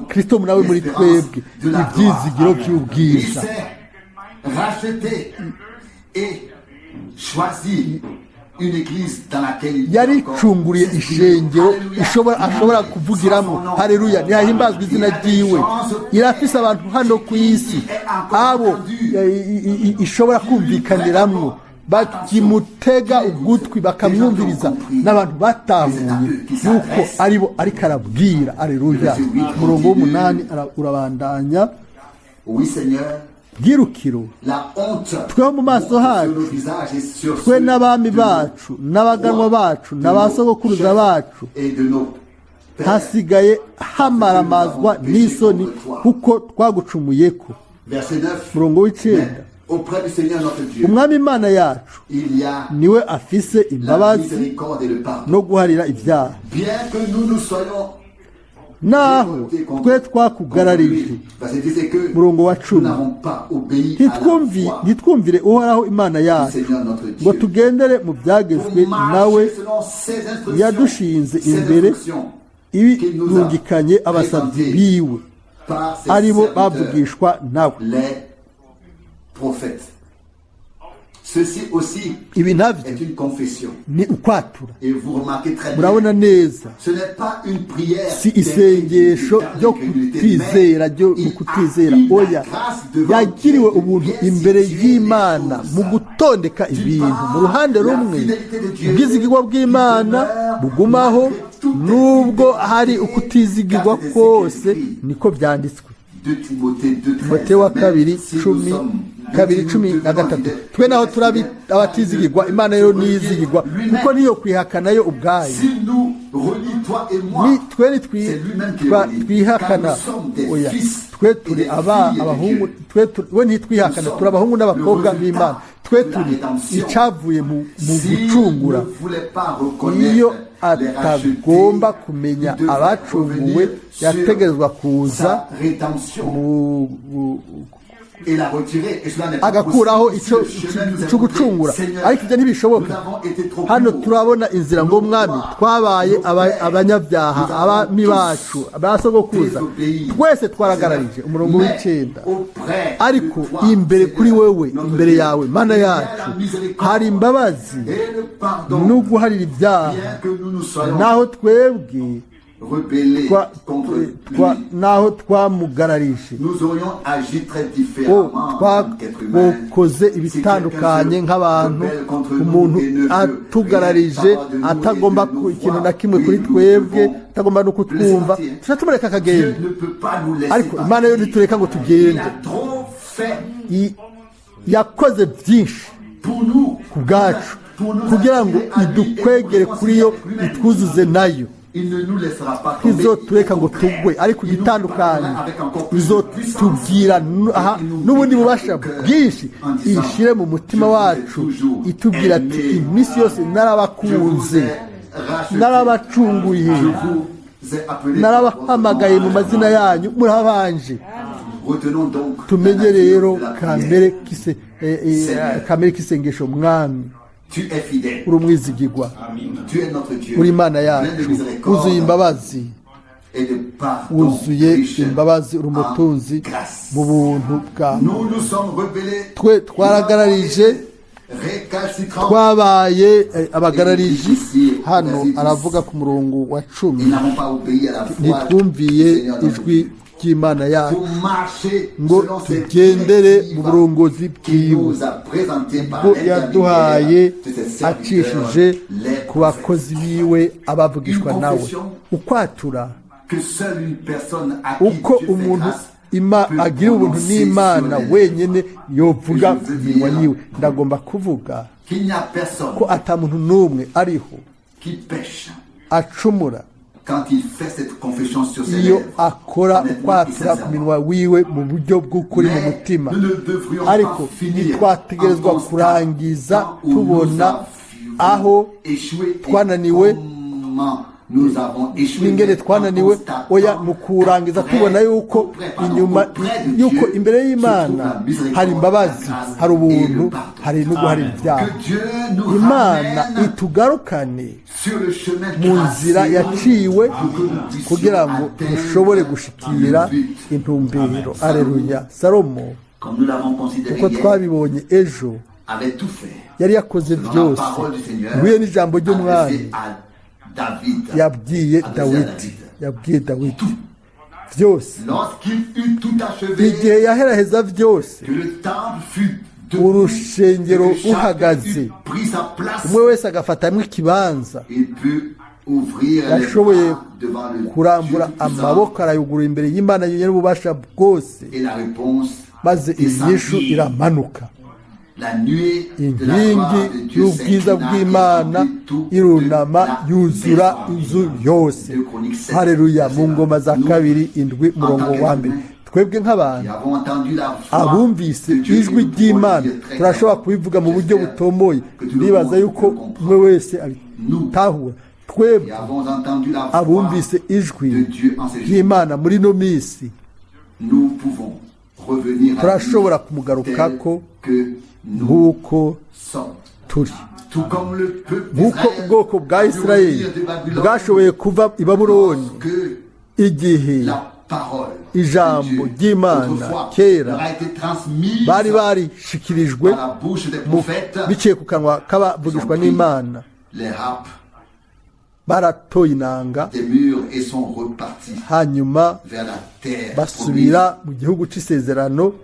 Kristo nawe muri twebwe ibyizigiro by'ubwiza. Yaricunguriye ishengero ashobora kuvugiramo. Haleluya. Ntihahimbazwa izina ryiwe. Irafise abantu hano ku isi abo ishobora kumvikaniramo, bakimutega ugutwi bakamwumviriza, n'abantu batahuye yuko aribo ariko arabwira. Aleluya. Umurongo w'umunani urabandanya. bwirukiro tweho mu maso hacu, twe n'abami bacu n'abaganwa bacu n'abasogokuruza bacu hasigaye hamaramazwa n'isoni kuko twagucumuyeko. Murongo w'icenda. Umwami Imana yacu niwe afise imbabazi no guharira ibyaha. Naho twe twakugararije. Murongo wa 10. Ntitwumvire Uhoraho Imana yacu ngo tugendere mu byagezwe nawe yadushinze imbere ibirungikanye abasabyi biwe aribo bavugishwa nawe. Ceci aussi ibi nabyo est une confession. ni ukwatura. Et vous remarquez très bien, murabona neza ce n'est pas une prière si isengesho ryo kutizera ryo mu kutizera oya yagiriwe ubuntu imbere y'Imana mu gutondeka ibintu mu ruhande rumwe ubwizigirwa bw'Imana bugumaho nubwo hari ukutizigirwa kose niko byanditswe. Timoteyo wa kabiri cumi na gatatu. Twe naho turabi abatizigirwa Imana yo nizigirwa kuko niyo kwihakana yo ubwayo. Twe twihakana oya twe turi abahungu we ntitwihakana turi abahungu n'abakobwa b'Imana. Twe turi icyavuye mu gucungura. Iyo atagomba kumenya abacunguwe yategerezwa kuza agakuraho icyo gucungura, ariko ibyo ntibishoboka. Hano turabona inzira ngo mwami twabaye abanyabyaha, abami bacu abasogokuza twese twaragararije umurongo w'icenda, ariko imbere kuri wewe imbere yawe Mana yacu hari imbabazi no guharira ibyaha, naho twebwe naho twamugararije twakoze ibitandukanye nk'abantu, umuntu atugararije atagomba ikintu na kimwe kuri twebwe, atagomba no kutwumva, tuca tumureka akagenda. Ariko Imana yo ntitureka ngo tugende, yakoze byinshi ku bwacu kugira ngo idukwegere kuri yo itwuzuze nayo. Izotureka ngo tugwe, ariko igitandukanye izotubwira n'ubundi bubasha bwinshi ishire mu mutima wacu, itubwira ati iminsi yose narabakunze, narabacunguye, narabahamagaye mu mazina yanyu murabanje. Tumenye rero kamere k'isengesho mwami, uri umwizigirwa, uri Imana yacu, wuzuye imbabazi, uri umutunzi mu buntu bwawe. Twe twaragararije, twabaye abagarariji. Hano aravuga ku murongo wa 10, ntitwumviye ijwi ry'Imana yacu ngo tugendere mu burongozi bwiwe ubwo yaduhaye acishije ku bakozi biwe abavugishwa nawe. Ukwatura uko umuntu agira ubuntu n'Imana wenyine yovuga ku minwa yiwe. Ndagomba kuvuga ko ata muntu n'umwe ariho acumura iyo akora ukwatura ku minwa wiwe mu buryo bw'ukuri mu mutima, ariko ntitwategerezwa kurangiza tubona aho twananiwe n'ingene twananiwe, oya ni ukurangiza tubona yuko imbere y'Imana hari imbabazi, hari ubuntu, hari no guharira ibyaha. Imana itugarukane mu nzira yaciwe kugira ngo dushobore gushikira intumbero. Aleluya. Salomo uko twabibonye ejo yari yakoze byose bihuye n'ijambo ry'umwami yabwiye Dawidi byose. Igihe yaheraheza byose, urushengero uhagaze, umwe wese agafatamo ikibanza, yashoboye kurambura amaboko arayugurura imbere y'Imana yonyine ububasha bwose, maze inyishu iramanuka. Inkingi y'ubwiza bw'Imana irunama yuzura inzu yose. Haleluya. Mu Ngoma za 2:7. Twebwe nk'abantu abumvise ijwi ry'Imana turashobora kubivuga mu buryo butomoye, ndibaza yuko umwe wese abitahura. Twebwe abumvise ijwi ry'Imana muri no minsi turashobora kumugarukako nk'uko turi, nk'uko ubwoko bwa Isirayeli bwashoboye kuva i Babuloni igihe parole ijambo de Dieu, ry'Imana autrefois, kera leur a été transmise bari barishikirijwe par la bouche des mu- prophètes. biciye ku kanwa k'abavugishwa n'Imana, Les harpes baratoye inanga des murs et sont repartis hanyuma vers la terre promise, basubira mu gihugu c'isezerano,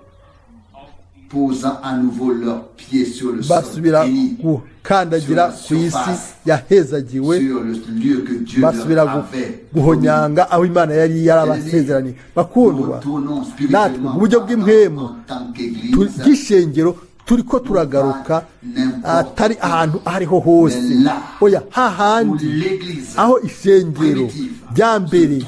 posant à nouveau leurs pieds sur le sol basubira béni, gukandagira ku isi yahezagiwe, sur le lieu que Dieu basubira leur avait guhonyanga aho Imana yari yarabasezeranye. Nous Bakundwa, retournons natwe spirituellement mu buryo bw'impwemu en tant qu'Église, bw'ishengero turiko turagaruka, atari ahantu aho ariho hose, oya où hahandi l'Église aho ishengero rya mbere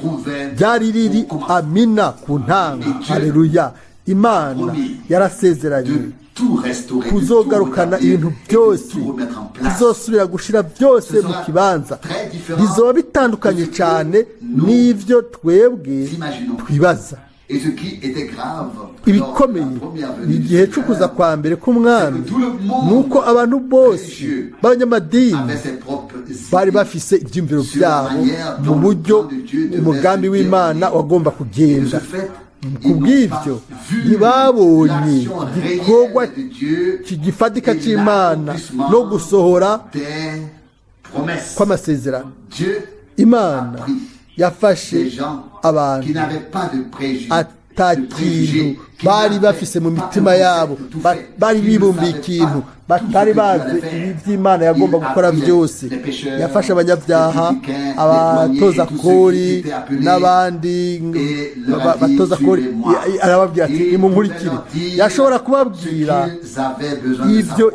ryari riri, amina ku ntanga. Haleluya! Imana yarasezeranye de tout restaurer, de tout kuzogarukana rétablir ibintu et de byose, tout remettre en place. bizosubira gushira byose mu kibanza. Bizoba bitandukanye cyane n'ivyo twebwe twibaza. Et ce qui était grave Ibikomeye lors de la première venue ni du igihe Seigneur, c'ukuza kwa mbere k'umwami, c'est que tout le monde nuko abantu bose b'abanyamadini avait ses propres bari idées bafise ivyumviro vyabo mu buryo umugambi w'Imana wagomba et de kugenda. ce fait, Ku bw'ivyo ntibabonye igikorwa de Dieu kigifatika c'Imana no gusohora des promesses. kw'amasezerano. Dieu Imana a pris yafashe des gens abantu qui n'avaient pas de préjugés, ata kintu bari bafise mu mitima yabo, bari bibumbiye ikintu, batari bazi ibi by'Imana yagomba gukora byose. Yafashe abanyabyaha, abatoza kori n'abandi batoza kori, arababwira ati nimunkurikire. Yashobora kubabwira ibyo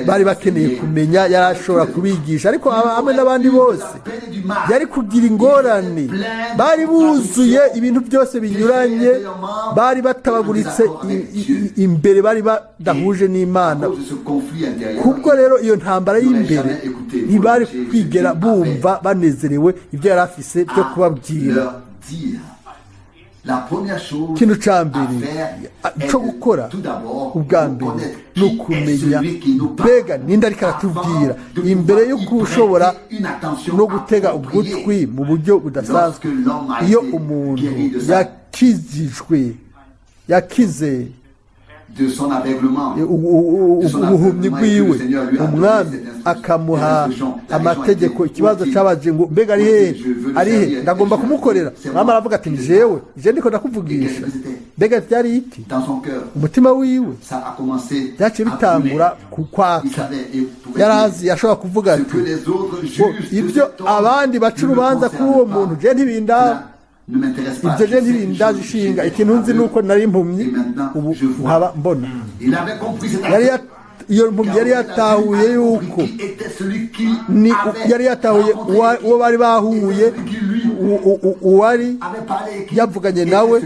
bari bakeneye kumenya, yarashobora kubigisha, ariko hamwe n'abandi bose yari kugira ingorane. Bari buzuye ibintu byose binyuranye, bari batabaguritse imbere, bari badahuje n'Imana. Kubwo rero iyo ntambara y'imbere ntibari kwigera bumva banezerewe ibyo yari afise byo kubabwira. Ikintu ca mbere co gukora ubwa mbere ni ukumenya mbega ninde ariko aratubwira, imbere yo gushobora no gutega ugutwi mu buryo budasanzwe. Iyo umuntu yakize ubuhumyi bwiwe, umwami akamuha amategeko, ikibazo cyabaje ngo mbega ari he ndagomba kumukorera. Mwami aravuga ati jewe ndiko ndakuvugisha. Mbega byari iki? Umutima wiwe byaciye bitangura kukwaka. Yarazi, yashobora kuvuga ati ibyo abandi baca urubanza kuri uwo muntu je ntibindaba, ibyo je ntibindaje ishinga. Ikintu nzi nuko nari impumyi, ubu nkaba mbona. Iyo mpumyi yari yatahuye yuko yari yatahuye uwo bari bahuye, uwari yavuganye nawe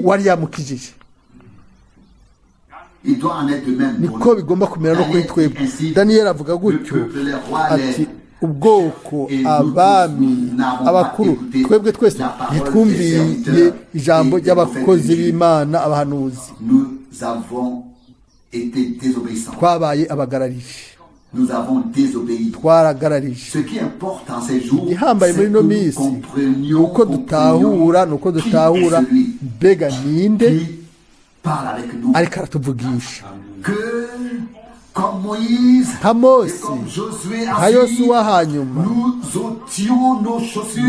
wari yamukijije. Niko bigomba kumera no kuri twebwe. Daniyeli avuga gutyo ati ubwoko, abami, abakuru, twebwe twese ntitwumviye ijambo ry'abakozi b'Imana, abahanuzi. Twabaye abagararije, twaragararije. Igihambaye muri ino minsi nuko dutahura mbega ninde ariko aratuvugisha. Nka Mose, nka Yosuwa hanyuma,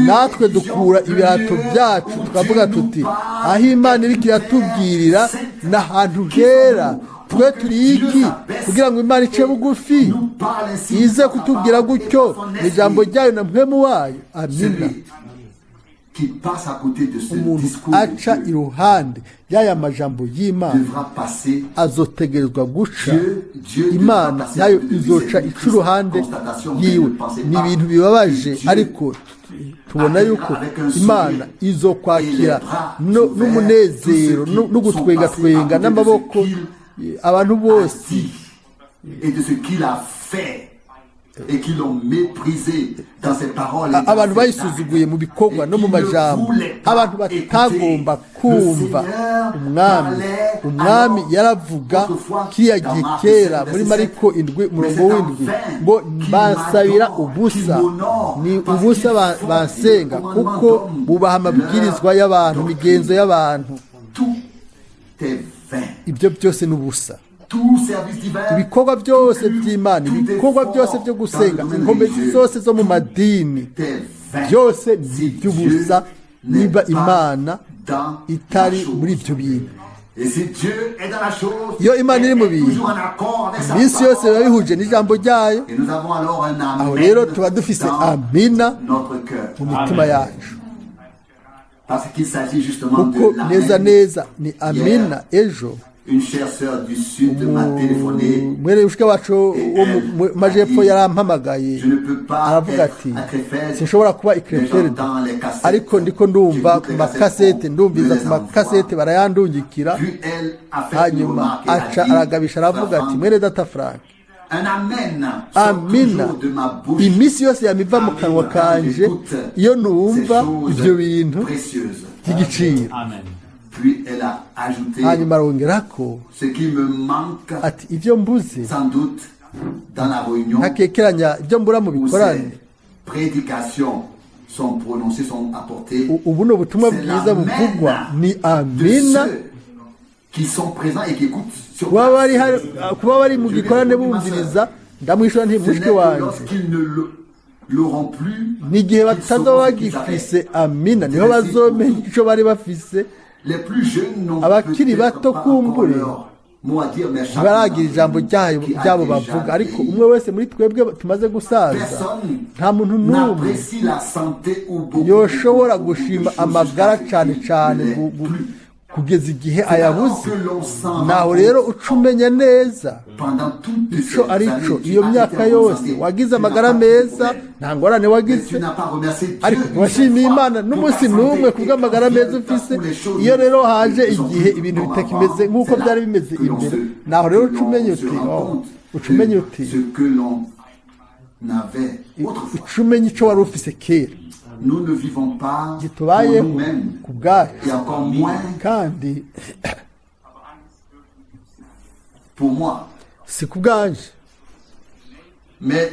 natwe dukura ibirato byacu tukavuga tuti aho Imana iriko iratubwirira n'ahantu hera, twe turi iki kugira ngo Imana ice bugufi ize kutubwira gutyo n'ijambo ryayo na mpwemu wayo. Amina. Umuntu aca iruhande y'aya majambo y'Imana azotegerezwa guca. Imana nayo izoca ica uruhande yiwe. Ni ibintu bibabaje, ariko tubona yuko Imana izokwakira n'umunezero no gutwengatwenga n'amaboko abantu bose. Abantu bayisuzuguye mu bikorwa no mu majambo, abantu batagomba kumva umwami yaravuga kiriya gihe kera muri Mariko 7:7 ngo bansabira ubusa ni ubusa bansenga kuko bubaha amabwirizwa y'abantu, imigenzo y'abantu. Ibyo byose ni ubusa. Ibikorwa byose by'Imana, ibikorwa byose byo gusenga, inkomezi zose zo mu madini, byose ni iby'ubusa niba Imana itari muri ibyo bintu. Iyo Imana iri mu bintu, iminsi yose biba bihuje n'ijambo ryayo, aho rero tuba dufise amina mu mitima yacu, kuko neza neza ni amina. Ejo mwene mushike wacu wo mu majepfo yarampamagaye, aravuga ati sinshobora kuba i Krefeld, ariko ndiko ndumva ku makasete, ndumviza ku makasete barayandungikira. Hanyuma aca aragabisha aravuga ati mwene data Frank, amina iminsi yose yamiva mu kanwa kanje iyo numva ibyo bintu by'igiciro. Hanyuma arongera ko ati ibyo mbuze ntakekeranya ibyo mbura mu bikorane. Ubu ni ubutumwa bwiza buvugwa, ni amina. Kuba bari mu gikorane bumviriza, ndamwishyura nti mushike wanje, n'igihe batazaba bagifise amina niho bazomenya icyo bari bafise. Abakiri bato kumbure ntibaragira ijambo ryabo bavuga, ariko umwe wese muri twebwe tumaze gusaza, nta muntu n'umwe yoshobora gushima amagara cyane cyane kugeza igihe ayabuze. Naho rero uca umenya neza icyo ari cyo. Iyo myaka yose wagize amagara meza, nta ngorane wagize, ariko ntiwashimiye Imana n'umunsi n'umwe kubw'amagara meza ufise. iyo rero haje igihe ibintu bitakimeze nk'uko byari bimeze imbere, naho rero uca umenya uti icyo wari ufise kera. Nous ne vivons pas pour nous-mêmes, et encore moins pour moi. Mais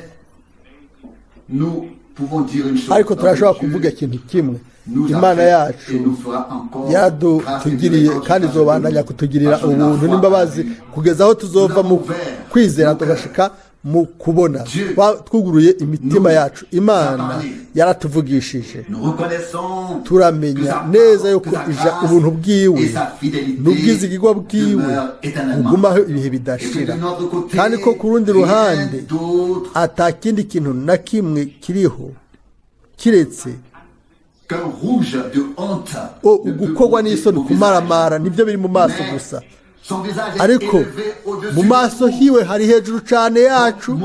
nous pouvons dire une chose. Ariko turashobora kuvuga ikintu kimwe, Imana yacu yadutugiriye kandi izobandanya kutugirira ubuntu n'imbabazi kugeza aho tuzova mu kwizera tugashika mu kubona. Twuguruye imitima yacu, Imana yaratuvugishije, turamenya neza yuko ubuntu bwiwe n'ubwizigirwa bwiwe bugumaho ibihe bidashira, kandi ko ku rundi ruhande atakindi kintu na kimwe kiriho kiretse ugukorwa n'isoni, kumaramara nibyo biri mu maso gusa. Ariko mu maso hiwe hari hejuru cyane yacu,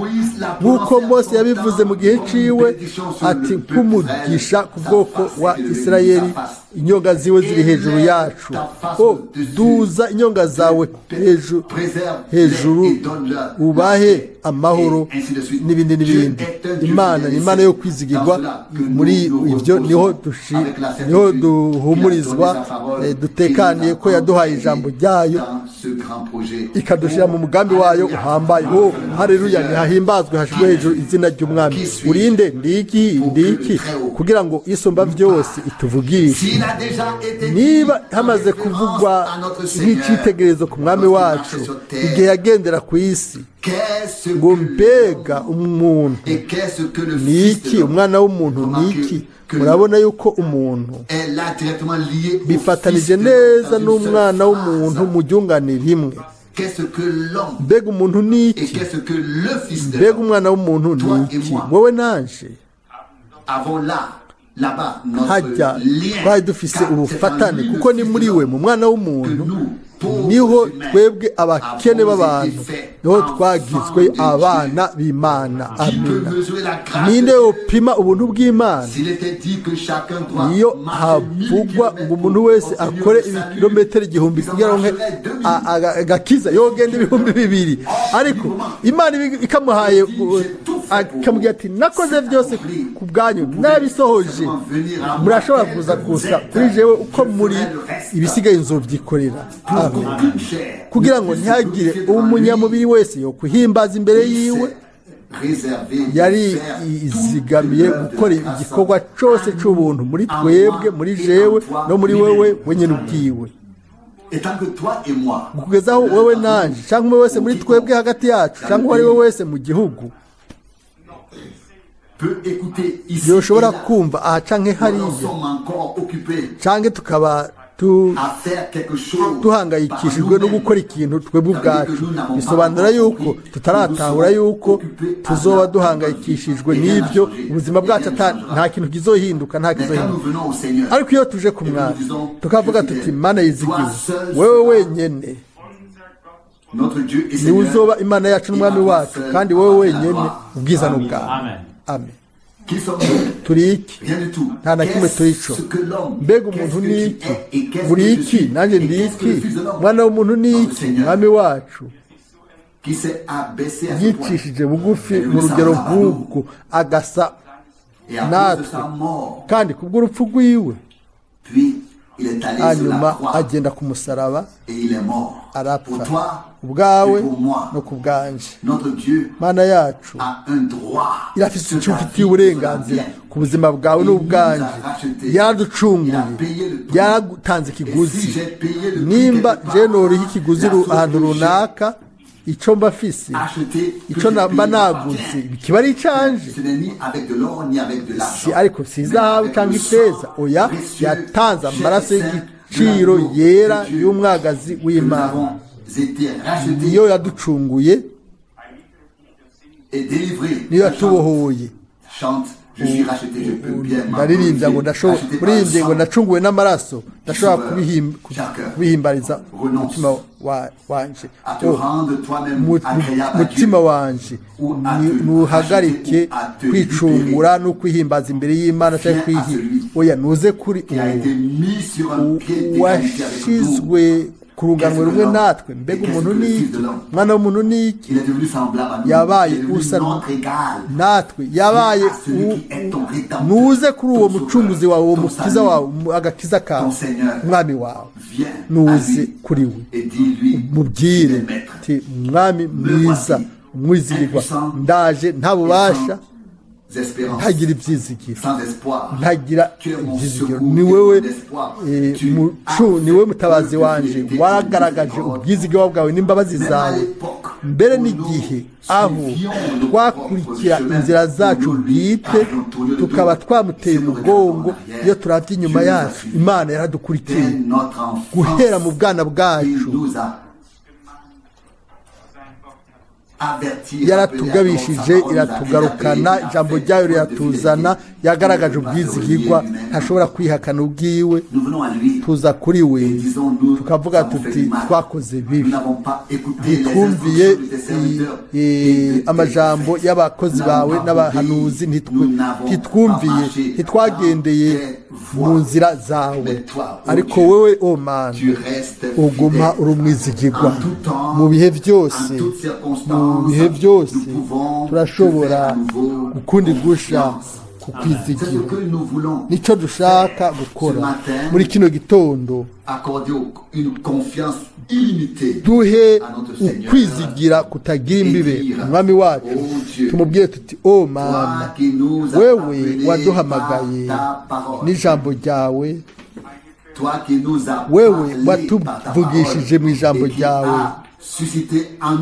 nk'uko Mose yabivuze mu gihe ciwe ati nk'umugisha ku bwoko wa Isirayeli, inyonga ziwe ziri hejuru yacu. Duza inyonga zawe hejuru ubahe amahoro n'ibindi n'ibindi. Imana ni Imana yo kwizigirwa, muri ibyo niho duhumurizwa, dutekaniye ko yaduhaye ijambo ryayo ikadushyira mu mugambi wayo uhambaye. Haleluya, nihahimbazwe hashirwe hejuru izina ry'Umwami. Urinde ndiki kugira ngo isumba byose ituvugishe. Niba hamaze kuvugwa nk'icyitegererezo ku Mwami wacu igihe yagendera ku isi, ngo mbega umuntu niki, umwana w'umuntu niki. Murabona yuko umuntu bifatanije neza n'umwana w'umuntu mu ryungane rimwe. Mbega umuntu niki, mbega umwana w'umuntu niki. Wowe nanje hajya twari dufise ubufatane, kuko ni muri we, mu mwana w'umuntu niho twebwe abakene b'abantu, niho twagizwe abana b'Imana. Amina. Ninde upima ubuntu bw'Imana? Iyo havugwa ngo umuntu wese akore ibirometero 1000 kugira ngo agakiza, yogenda 2000, ariko Imana ikamuhaye akamubwira ati nakoze byose ku bwanyu, nabisohoje, murashobora kuza gusa kuri jewe uko muri, ibisigaye nzobyikorera. Kugira ngo ntihagire umunyamubiri wese yo kuhimbaza imbere yiwe réservé de yari faire izigamiye toute l'œuvre gukora de grâce igikorwa cyose cy'ubuntu muri twebwe muri jewe no muri wewe wenyine ubwiwe Et tant que toi et moi, kugeza aho wowe nanjye cyangwa umwe wese muri twebwe hagati yacu cyangwa uwo ari we wese mu gihugu peut écouter ici et yoshobora là, kumva aha canke nous hariya sommes encore occupés canke tukaba à faire quelque chose duhangayikishijwe no gukora ikintu twebwe ubwacu bisobanura yuko tutaratahura yuko tuzoba duhangayikishijwe n'ibyo ubuzima bwacu nta kintu kizohinduka nta Mais quand nous kizohinduka venons au Seigneur, ariko iyo tuje ku mwami tukavuga tuti mana yizigiwe wewe wenyene notre Dieu et niwe Seigneur, uzoba imana yacu n'umwami wacu kandi wowe wenyene ubwiza n'ubwawe amen qui sommes-nous? turi iki Rien du tout. nta na kimwe turi cyo Qu'est-ce que l'homme? mbega Qu'est-ce umuntu que ni tu iki es et qu'est-ce buri que je iki suis? nanjye Et ndi qu'est-ce que iki le Fils de l'homme? umwana w'umuntu ni Notre iki Seigneur. umwami wacu Qui s'est abaissé à ce point. yicishije bugufi mu rugero nk'ubwo agasa Et à cause de natwe sa mort, kandi kubw'urupfu rwiwe puis il est allé sur la hanyuma croix agenda ku musaraba et il est mort. Pour arapfa toi ubwawe et pour moi, no ku bwanje notre Dieu mana yacu a un droit irafite sur icyo ta ufitiye vie, uburenganzira sur ta ku buzima bwawe n'ubwanje yaraducunguye yaratanze ikiguzi nimba je noriho ikiguzi ahantu runaka icyo mba fise icyo mba naguze kiba ari icanje si ariko si izahabu cyangwa ifeza oya yatanze amaraso y'igiciro yera y'umwagazi w'imana niyo yaducunguye niyo yatubohoye ndaririmbya ngo muririmbye ngo ndacunguwe n'amaraso ndashobora kubihimbariza umutima wanje mutima wanje ntuhagarike kwicungura no kwihimbaza imbere y'imana cyangwa oya nuze kuri uwashizwe ku rungano rumwe natwe mbega umuntu ni iki umwana w'umuntu ni iki yabaye usa natwe yabaye nuze kuri uwo mucunguzi wawe uwo mukiza wawe agakiza kawe umwami wawe nuze kuri we mubwire ti umwami mwiza umwizigirwa ndaje nta bubasha ntagira ibyizigiro ntagira ibyizigiro ni wowe ni wowe mutabazi wanje waragaragaje ubwizigiro bwawe n'imbabazi zawe mbere n'igihe aho twakurikira inzira zacu bwite tukaba twamuteye umugongo iyo turabye inyuma yacu imana yaradukurikiye guhera mu bwana bwacu yaratugabishije iratugarukana ijambo ryayo riratuzana yagaragaje ubwizigirwa ntashobora kwihakana ubwiwe tuza kuri we tukavuga tuti twakoze bibi ntitwumviye amajambo y'abakozi bawe n'abahanuzi ntitwumviye ntitwagendeye mu nzira zawe ariko wowe o mana uguma uri umwizigirwa mu bihe byose mu bihe byose turashobora ukundi gusha kukwizigira nicyo dushaka gukora muri kino gitondo duhe ukwizigira kutagira imbibe umwami wacu tumubwire tuti o mana wewe waduhamagaye n'ijambo ryawe wewe watuvugishije mu ijambo ryawe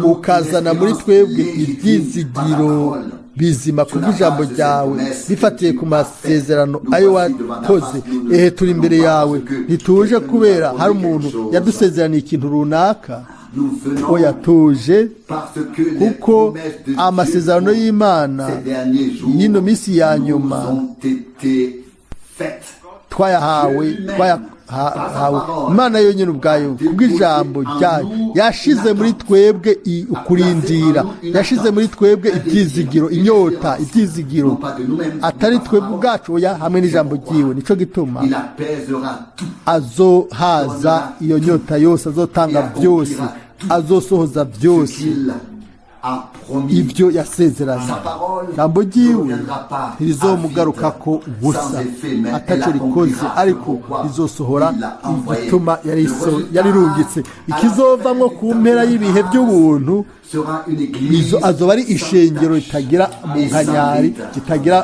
ukazana muri twebwe ibyizigiro bizima kubw'ijambo ryawe bifatiye ku masezerano ayo wakoze ehe turi imbere yawe ntituje kubera hari umuntu yadusezeraniye ikintu runaka oya tuje kuko amasezerano y'imana y'ino minsi ya nyuma twayahawe imana yonyine ubwayo kubw'ijambo ryayo yashize muri twebwe ukurindira yashize muri twebwe ibyizigiro inyota ibyizigiro atari twebwe ubwacu oya hamwe n'ijambo ryiwe nicyo gituma azohaza iyo nyota yose azotanga byose azosohoza byose a promis. ibyo yasezeranye Sa parole ijambo ne ryiwe reviendra pas ntirizomugarukako avide, ubusa sans effet, mais ataco elle rikoze accomplira ariko pourquoi rizosohora il l'a envoyé. igituma Le résultat yarirungitse à la ikizovamwo fin ku mpera du y'ibihe temps by'ubuntu sera une église azoba ari sans ishengero tache ritagira et umunkanyari sans létat, ritagira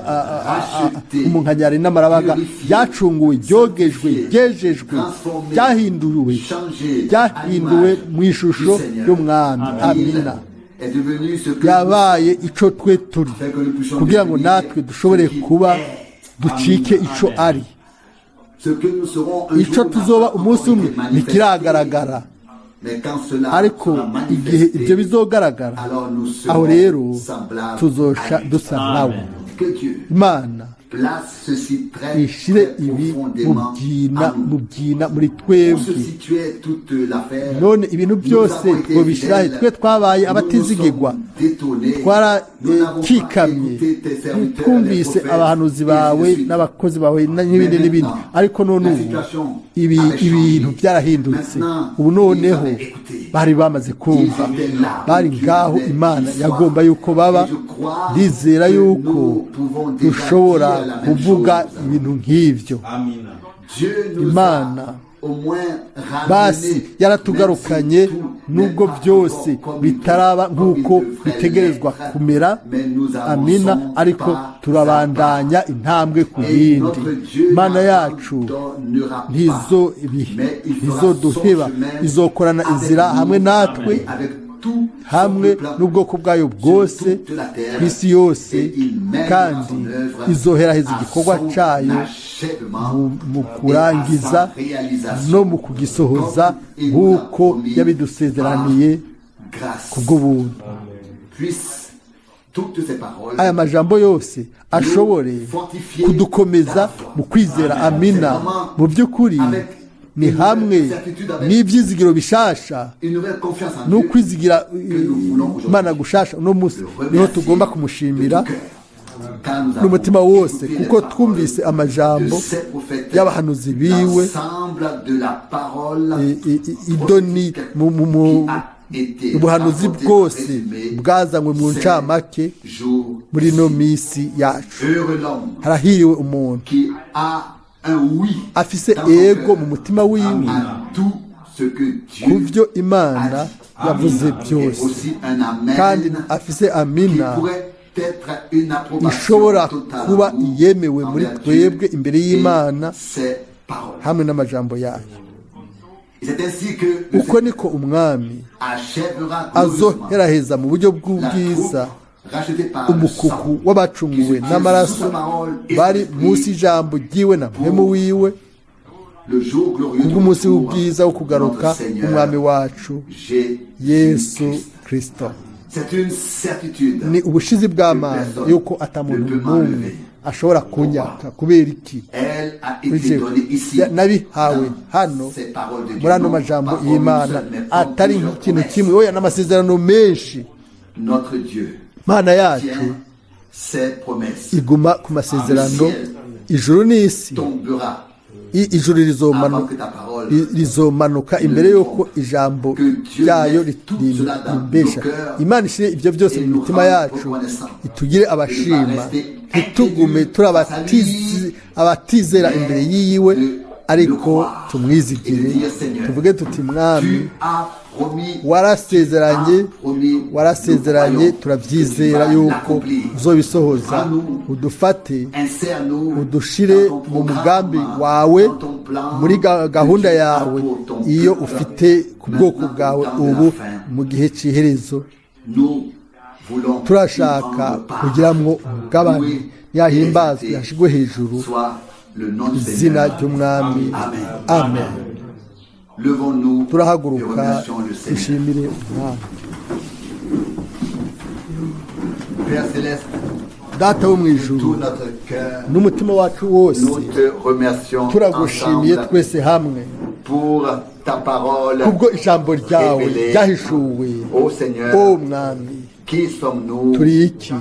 rachetée, umunkanyari n'amarabaga purifiée, ryacunguwe ryogejwe sanctifiée, ryejejwe transformée, ryahinduwe changée ryahinduwe à mu ishusho l'image du Seigneur. y'umwami Il amina est devenu ce que yabaye ico twe turi fait que nous puissions kugira ngo devenir natwe dushobore ce qu'il kuba est. ducike ico ari Ce que nous serons un ico jour tuzoba n'a pas umunsi encore umwe été manifesté. ntikiragaragara Mais quand cela ariko sera igihe manifesté, ibyo bizogaragara alors nous aho serons rero semblables tuzosha à lui. dusa nawe Que Dieu imana place ceci très, ishire très ibi profondément en nous. mu byina muri Où twebwe se situait toute l'affaire. none ibintu byose twobishirahe twe twabaye abatizigirwa twarakikamye twumvise abahanuzi bawe n'abakozi bawe n'ibindi n'ibindi ariko none ubu ibintu byarahindutse ubu noneho bari bamaze kumva bari ngaho imana yagomba yuko baba ndizera yuko dushobora kuvuga ibintu nk'ibyo imana basi yaratugarukanye nubwo byose bitaraba nk'uko bitegerezwa kumera amina ariko turabandanya intambwe ku yindi imana yacu ntizoduheba izokorana inzira hamwe natwe hamwe n'ubwoko bwayo bwose ku isi yose kandi izoheraheza igikorwa cyayo mu kurangiza no mu kugisohoza nk'uko yabidusezeraniye ku bw'ubuntu aya majambo yose ashobore kudukomeza mu kwizera amina mu by'ukuri ni hamwe n'ibyizigiro bishasha n'ukwizigira imana gushasha uno munsi niho tugomba kumushimira n'umutima wose kuko twumvise amajambo y'abahanuzi biwe idoni mu ubuhanuzi bwose bwazanywe mu ncamake muri ino minsi yacu harahiriwe umuntu afise ego mu mutima wiwe ku byo imana yavuze byose kandi afise amina ishobora kuba yemewe muri twebwe imbere y'imana hamwe n'amajambo yayo uko niko umwami azoheraheza mu buryo bw'ubwiza umukuku w'abacunguwe n'amaraso bari munsi y'ijambo ryiwe na mpemu wiwe kubw'umunsi w'ubwiza wo kugaruka umwami wacu Yesu Kristo. Ni ubushizi bw'amazi yuko atamuntu n'umwe ashobora kunyaka kubera iki nabihawe hano muri ano majambo y'Imana atari nk'ikintu kimwe oya n'amasezerano menshi. Mana yacu iguma ku masezerano, ijuru n'isi, ijuru rizomanuka imbere y'uko ijambo ryayo rimbesha. Imana ishire ibyo byose mu mitima yacu, itugire abashima, ntitugume turi abatizera imbere yiwe, ariko tumwizigire tuvuge tuti mwami warasezeranye turabyizera yuko uzobisohoza. Udufate udushire mu mugambi wawe, muri gahunda yawe iyo ufite ku bwoko bwawe ubu mu gihe cy'iherezo. Turashaka kugira ngo umugabane yahimbazwe yashigwe hejuru izina ry'umwami. Amen. Turahaguruka dushimire umwami. Data wo mu ijuru, n'umutima wacu wose turagushimiye twese hamwe kubwo ijambo ryawe ryahishuwe. O mwami, turi iki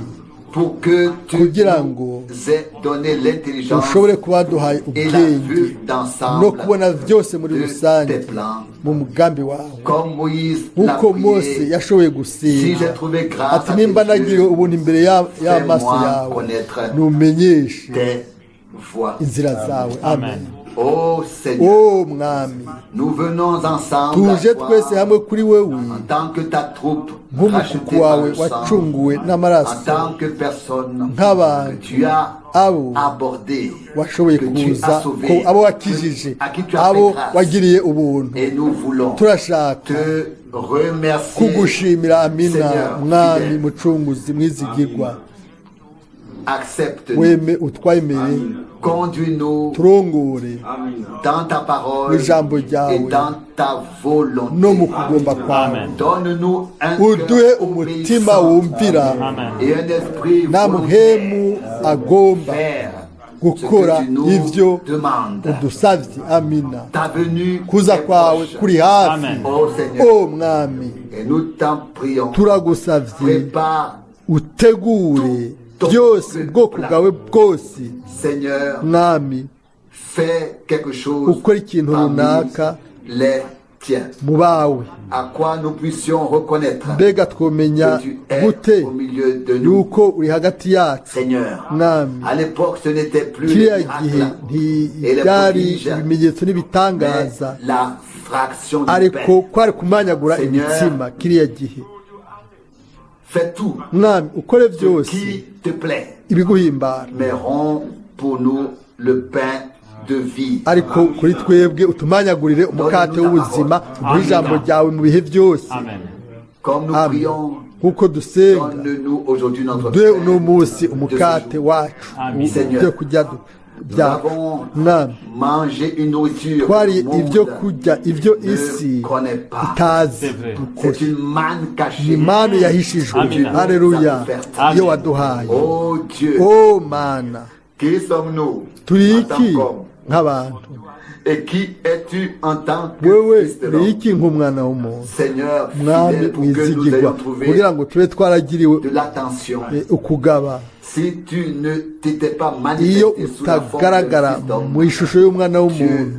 pour que tu kugira ngo nous aies donné l'intelligence ushobore kuba waduhaye et la ubwenge vue no d'ensemble kubona byose muri de rusange tes plans. mu mugambi wawe Comme Moïse l'a nk'uko mose prié, yashoboye si gusenga j'ai trouvé grâce ati à nimba tes nagiriwe yeux, ubuntu imbere y'amaso fais-moi yawe connaître numenyeshe tes voies. inzira zawe amen Ô Seigneur, o mwami nous venons ensemble à tuje toi twese hamwe kuri wewe en tant que ta troupe nk'umutuku rachetée par wawe le sang, wacunguwe en n'amaraso tant que personne nk'abantu que tu as abo abordé, washoboye que tu kuza as sauvé, ko abo wakijije à qui tu as abo fait grâce. wagiriye ubuntu Et nous voulons turashaka te remercier, kugushimira amina Seigneur, mwami fidèle. mucunguzi mwizigirwa accepte-nous, weme utwemere conduis-nous turongore dans ta parole Ijambo ryawe. et dans ta volonté. no mu kugomba kwawe Donne-nous un uduhe cœur umutima obéissant wumvira et un esprit nta volontaire muhemu agomba faire ce gukora que tu nous ivyo demandes. udusavye amina Ta venue kuza est kwawe proche. kuri hafi Ô Seigneur, o mwami et nous t'en prions. turagusavye Prépare, utegure byose ubwoko bwawe bwose Seigneur, mwami fais quelque chose ukora ikintu parmi runaka les tiens. mu bawe À quoi nous puissions reconnaître mbega twomenya que tu es gute au milieu de nous. yuko uri hagati yacu Seigneur, mwami à l'époque, ce n'était plus kiriya les gihe miracles et les ntibyari prodiges, ibimenyetso mais n'ibitangaza la fraction du ariko pain. kwari kumanyagura Seigneur, imitsima kiriya gihe Fais tout mwami ukore ce byose qui te plaît, ibiguhimbara mais rends pour nous le pain de vie. ariko kuri twebwe utumanyagurire umukate w'ubuzima uduhe ijambo ryawe mu bihe byose Comme nous amen prions, nk'uko dusenga donne-nous aujourd'hui notre duhe uno pain munsi de umukate ce jour. wacu Seigneur, byo kurya Nous byawe avons mwami mangé une nourriture twariye que le ibyo monde kurya ibyo ne isi connaît pas. itazi C'est une manne ni cachée. manu yahishijwe hareruya iyo waduhaye Oh Dieu, o mana qui sommes-nous turi en iki tant qu'hommes? nk'abantu Et qui es-tu en tant que wewe fils de uri l'homme? iki nk'umwana w'umuntu Seigneur, mwami fidèle pour que nous mwizigirwa ayons trouvé kugira ngo tube twaragiriwe de l'attention. ukugaba Si tu ne t'étais pas iyo manifesté sous la forme utagaragara d'un fils d'homme, mu ishusho y'umwana w'umuntu Dieu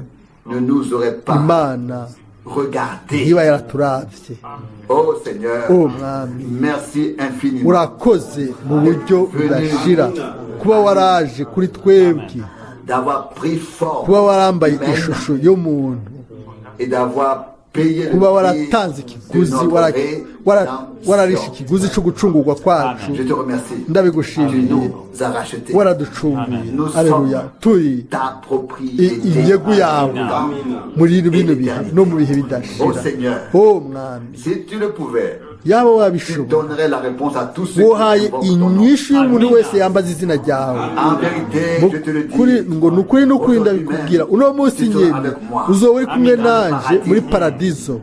ne nous aurait pas imana regardé. ntiba yaraturavye Oh Seigneur, o mwami merci infiniment urakoze mu buryo budashira kuba waraje kuri twebwe d'avoir pris forme kuba warambaye humaine ishusho y'umuntu et d'avoir payé le kuba prix waratanze de ikiguzi notre wararishe rédemption. ikiguzi cyo gucungurwa kwacu Je te remercie. Tu ndabigushimiye nous as rachetés. waraducunguye Nous aleluya sommes turi ta propriété. inyegu yawe muri bino bihe no mu bihe Oh bidashira Seigneur, o mwami si tu le pouvais, yaba tu wabishobora donnerais la réponse à tous ceux wohaye qui invoquent ton nom. inyishu y'umuntu wese yambaza izina ryawe En vérité, je te le kuri dis, ngo ni ukuri n'ukuri ndabikubwira uno munsi nyine uzoba uri kumwe nanje muri paradizo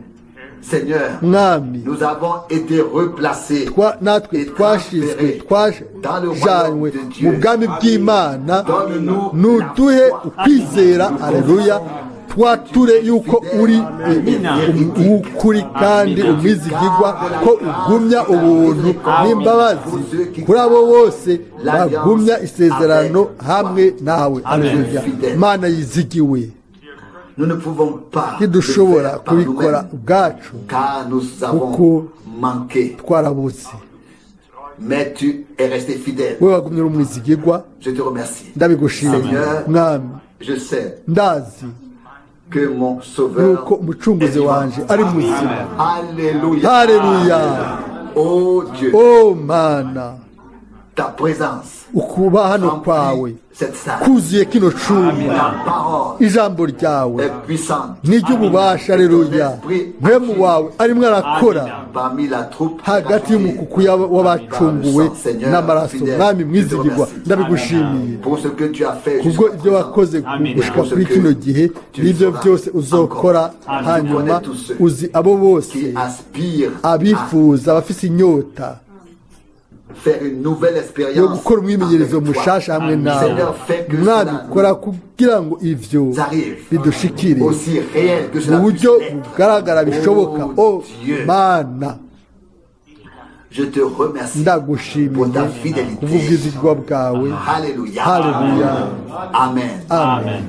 Seigneur, mwami nous avons été replacés natwe twashizwe twajanywe mu bwami bw'imana nuduhe ukwizera aleluya twature yuko uri ukuri kandi umwizigirwa ko ugumya ubuntu n'imbabazi kuri abo bose bagumya isezerano hamwe nawe aleluya mana yizigiwe nous ne pouvons pas le ntidushobora faire par kubikora nous-mêmes, ubwacu car nous avons kuko manqué. twarabuze Mais tu es resté fidèle. we wagumye uri umwizigirwa Je te remercie. ndabigushimiye Seigneur, mwami je sais ndazi que mon sauveur yuko umucunguzi wanje ari muzima Alléluia. haleluya Oh Dieu, o mana ta présence ukuba hano kwawe remplit cette salle. kuzuye kino cumba Ta parole ijambo ryawe est puissante n'iry'ububasha aleluya mpemu wawe arimwo arakora parmi la troupe. hagati y'umukuku w'abacunguwe n'amaraso mwami mwizigirwa ndabigushimiye Pour ce que tu as fait kubwo jusqu'à ibyo présent. wakoze gushika kuri kino gihe n'ibyo byose uzokora hanyuma uzi abo bose Qui aspire à abifuza abafise inyota faire une nouvelle yo expérience gukora umwimenyerezo avec toi. mushasha hamwe nawe Seigneur, fais que mwami cela kora kugira ngo ivyo arrive bidushikire aussi réel que mu cela puisse buryo l'être. bugaragara bishoboka Oh o Dieu. mana Je te remercie ndagushimiye pour ta fidélité. kubw'ubwizigwa bwawe Alléluia. Haleluya. Amen. Amen.